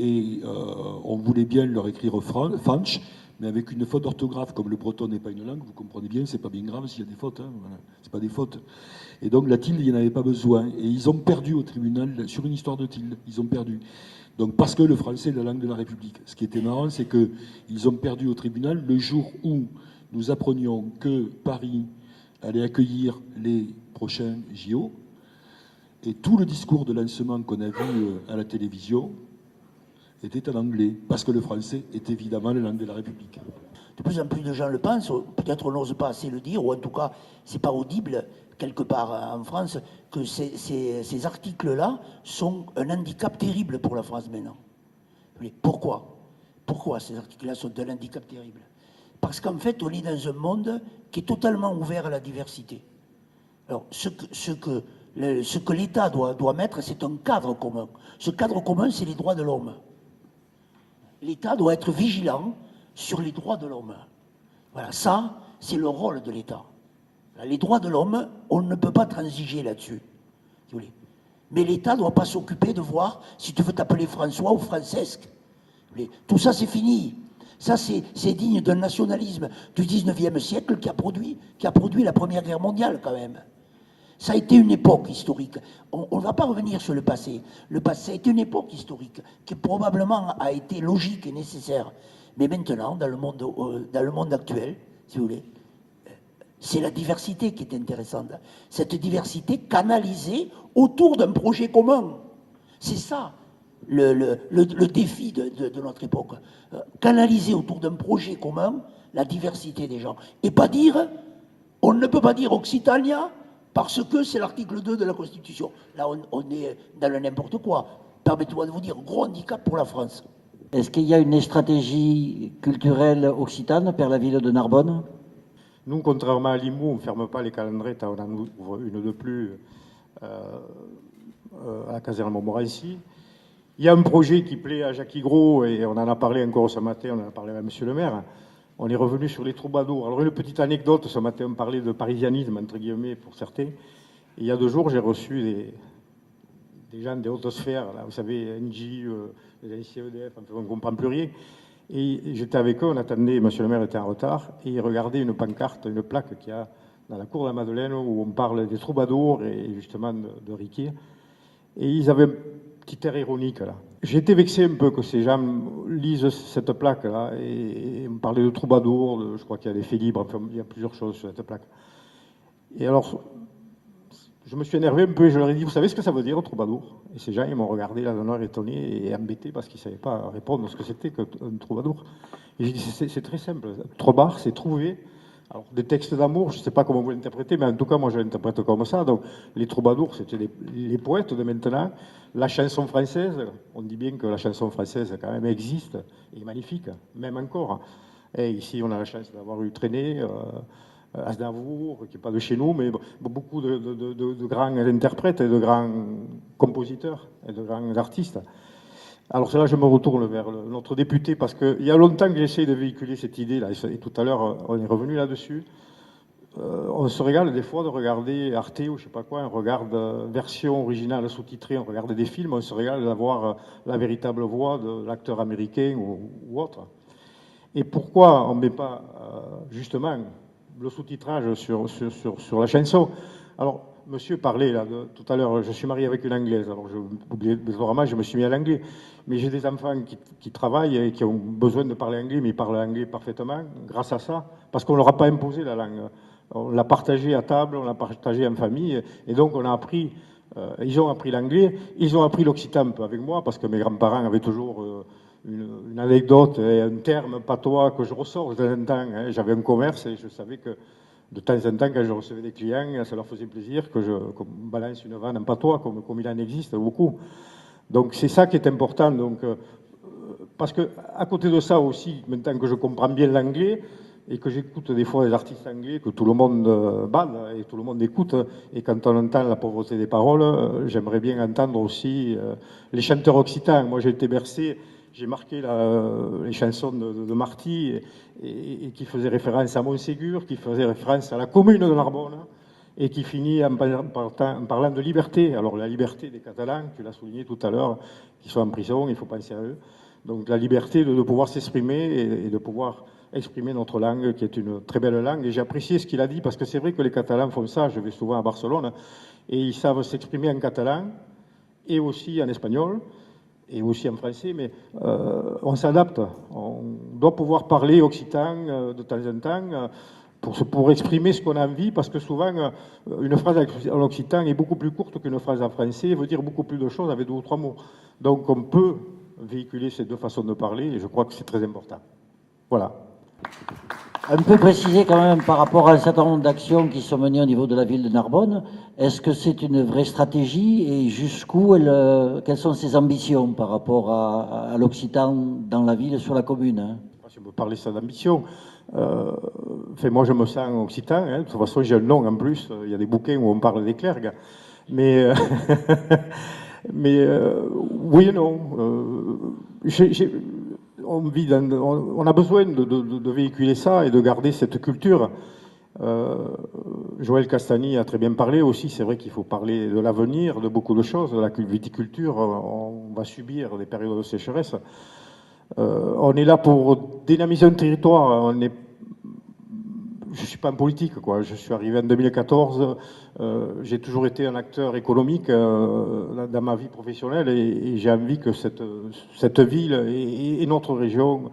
voulait bien leur écrire Fanch, mais avec une faute d'orthographe. Comme le breton n'est pas une langue, vous comprenez bien, c'est pas bien grave s'il y a des fautes. Hein, voilà. C'est pas des fautes. Et donc la tilde, il n'y en avait pas besoin. Et ils ont perdu au tribunal sur une histoire de tilde. Ils ont perdu. Donc parce que le français est la langue de la République. Ce qui était marrant, c'est qu'ils ont perdu au tribunal le jour où nous apprenions que Paris allait accueillir les prochains JO. Et tout le discours de lancement qu'on a vu à la télévision était en anglais, parce que le français est évidemment la langue de la République. De plus en plus de gens le pensent, peut-être on n'ose pas assez le dire, ou en tout cas, c'est pas audible, quelque part en France, que ces articles-là sont un handicap terrible pour la France maintenant. Pourquoi ces articles-là sont un handicap terrible? Parce qu'en fait, on est dans un monde qui est totalement ouvert à la diversité. Alors, ce que l'État doit mettre, c'est un cadre commun. Ce cadre commun, c'est les droits de l'homme. L'État doit être vigilant sur les droits de l'homme. Voilà, ça, c'est le rôle de l'État. Les droits de l'homme, on ne peut pas transiger là-dessus. Si vous voulez. Mais l'État ne doit pas s'occuper de voir si tu veux t'appeler François ou Francesque. Tout ça, c'est fini. Ça, c'est digne d'un nationalisme du 19e siècle qui a produit la Première Guerre mondiale, quand même. Ça a été une époque historique. On ne va pas revenir sur le passé. Le passé a été une époque historique qui probablement a été logique et nécessaire. Mais maintenant, dans le monde actuel, si vous voulez, c'est la diversité qui est intéressante. Cette diversité canalisée autour d'un projet commun. C'est ça le défi de notre époque. Canaliser autour d'un projet commun la diversité des gens. Et pas dire, on ne peut pas dire Occitania parce que c'est l'article 2 de la Constitution. Là, on est dans le n'importe quoi. Permettez-moi de vous dire, gros handicap pour la France. Est-ce qu'il y a une stratégie culturelle occitane vers la ville de Narbonne? Nous, contrairement à Limoux, on ne ferme pas les calendrettes, on en ouvre une de plus à la caserne Montmorency. Il y a un projet qui plaît à Jacques Gros, et on en a parlé encore ce matin, on en a parlé à Monsieur le maire. On est revenu sur les troubadours. Alors, une petite anecdote, ce matin, on parlait de parisianisme, entre guillemets, pour certains. Et il y a 2 jours, j'ai reçu des gens des hautes sphères, là, vous savez, NJ, les ICEDF, enfin, on ne comprend plus rien. Et j'étais avec eux, on attendait, Monsieur le maire était en retard, et ils regardaient une pancarte, une plaque qu'il y a dans la cour de la Madeleine, où on parle des troubadours et justement de Riquier. Et ils avaient un petit air ironique, là. J'ai été vexé un peu que ces gens lisent cette plaque-là, et on parlait de troubadours, je crois qu'il y a des faits libres, enfin, il y a plusieurs choses sur cette plaque. Et alors, je me suis énervé un peu et je leur ai dit, vous savez ce que ça veut dire, troubadour? Et ces gens, ils m'ont regardé là d'un air étonné et embêté parce qu'ils ne savaient pas répondre à ce que c'était qu'un troubadour. Et j'ai dit, c'est très simple. Trobar, c'est trouver. Alors, des textes d'amour, je ne sais pas comment vous l'interprétez, mais en tout cas, moi, je l'interprète comme ça. Donc, les troubadours, c'était les poètes de maintenant. La chanson française, on dit bien que la chanson française, quand même, existe et est magnifique, même encore. Et ici, on a la chance d'avoir eu Traîné, Aznavour, qui n'est pas de chez nous, mais beaucoup de grands interprètes et de grands compositeurs et de grands artistes. Alors là, je me retourne vers notre député, parce qu'il y a longtemps que j'essaie de véhiculer cette idée-là, et tout à l'heure, on est revenu là-dessus. On se régale des fois de regarder Arte ou je sais pas quoi, on regarde version originale sous-titrée, on regarde des films, on se régale d'avoir la véritable voix de l'acteur américain ou autre. Et pourquoi on ne met pas justement le sous-titrage sur la chanson? Alors, monsieur parlait là, tout à l'heure, je suis marié avec une Anglaise, alors j'ai oublié bizarrement, je me suis mis à l'anglais. Mais j'ai des enfants qui travaillent et qui ont besoin de parler anglais, mais ils parlent anglais parfaitement grâce à ça, parce qu'on ne leur a pas imposé la langue. On l'a partagé à table, on l'a partagé en famille, et donc on a appris, ils ont appris l'anglais, ils ont appris l'occitan un peu avec moi, parce que mes grands-parents avaient toujours une anecdote et un terme patois que je ressors de temps en temps. Hein. J'avais un commerce et je savais que de temps en temps, quand je recevais des clients, ça leur faisait plaisir qu'on balance une vanne en patois, comme il en existe beaucoup. Donc c'est ça qui est important. Donc, parce que à côté de ça aussi, maintenant que je comprends bien l'anglais, et que j'écoute des fois des artistes anglais que tout le monde banne et tout le monde écoute, et quand on entend la pauvreté des paroles, j'aimerais bien entendre aussi les chanteurs occitans. Moi j'ai été bercé, j'ai marqué les chansons de Marty et qui faisaient référence à Montségur, qui faisaient référence à la commune de Narbonne, et qui finit en parlant de liberté. Alors la liberté des Catalans, tu l'as souligné tout à l'heure, qui sont en prison, il faut penser à eux. Donc la liberté de pouvoir s'exprimer et de pouvoir exprimer notre langue, qui est une très belle langue. Et j'ai apprécié ce qu'il a dit, parce que c'est vrai que les Catalans font ça. Je vais souvent à Barcelone, et ils savent s'exprimer en catalan, et aussi en espagnol, et aussi en français, mais on s'adapte. On doit pouvoir parler occitan de temps en temps, pour exprimer ce qu'on a envie, parce que souvent, une phrase en occitan est beaucoup plus courte qu'une phrase en français, et veut dire beaucoup plus de choses avec 2 ou 3 mots. Donc on peut véhiculer ces 2 façons de parler, et je crois que c'est très important. Voilà. Un peu préciser quand même par rapport à un certain nombre d'actions qui sont menées au niveau de la ville de Narbonne, est-ce que c'est une vraie stratégie et jusqu'où quelles sont ses ambitions par rapport à l'Occitan dans la ville et sur la commune, hein? Si on peut parler ça d'ambition, moi je me sens occitan, hein. De toute façon j'ai un nom en plus, il y a des bouquins où on parle des clergues, mais, oui et non. On a besoin de véhiculer ça et de garder cette culture. Joël Castagny a très bien parlé aussi. C'est vrai qu'il faut parler de l'avenir, de beaucoup de choses, de la viticulture. On va subir des périodes de sécheresse. On est là pour dynamiser un territoire. Je ne suis pas en politique, quoi. Je suis arrivé en 2014. J'ai toujours été un acteur économique dans ma vie professionnelle, et j'ai envie que cette ville et notre région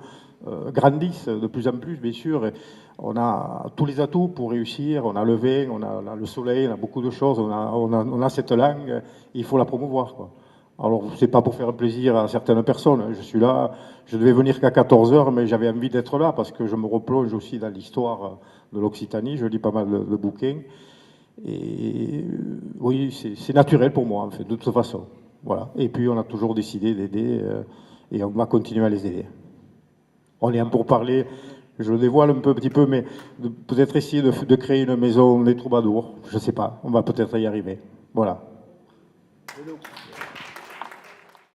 grandissent de plus en plus, bien sûr. Et on a tous les atouts pour réussir. On a le vin, on a le soleil, on a beaucoup de choses. On a cette langue. Il faut la promouvoir, quoi. Alors, c'est pas pour faire plaisir à certaines personnes. Je suis là, je devais venir qu'à 14h, mais j'avais envie d'être là parce que je me replonge aussi dans l'histoire de l'Occitanie. Je lis pas mal de bouquins. Et oui, c'est naturel pour moi, en fait, de toute façon. Voilà. Et puis, on a toujours décidé d'aider et on va continuer à les aider. On est un pour parler, je le dévoile un petit peu, mais peut-être essayer de créer une maison des troubadours. Je sais pas, on va peut-être y arriver. Voilà.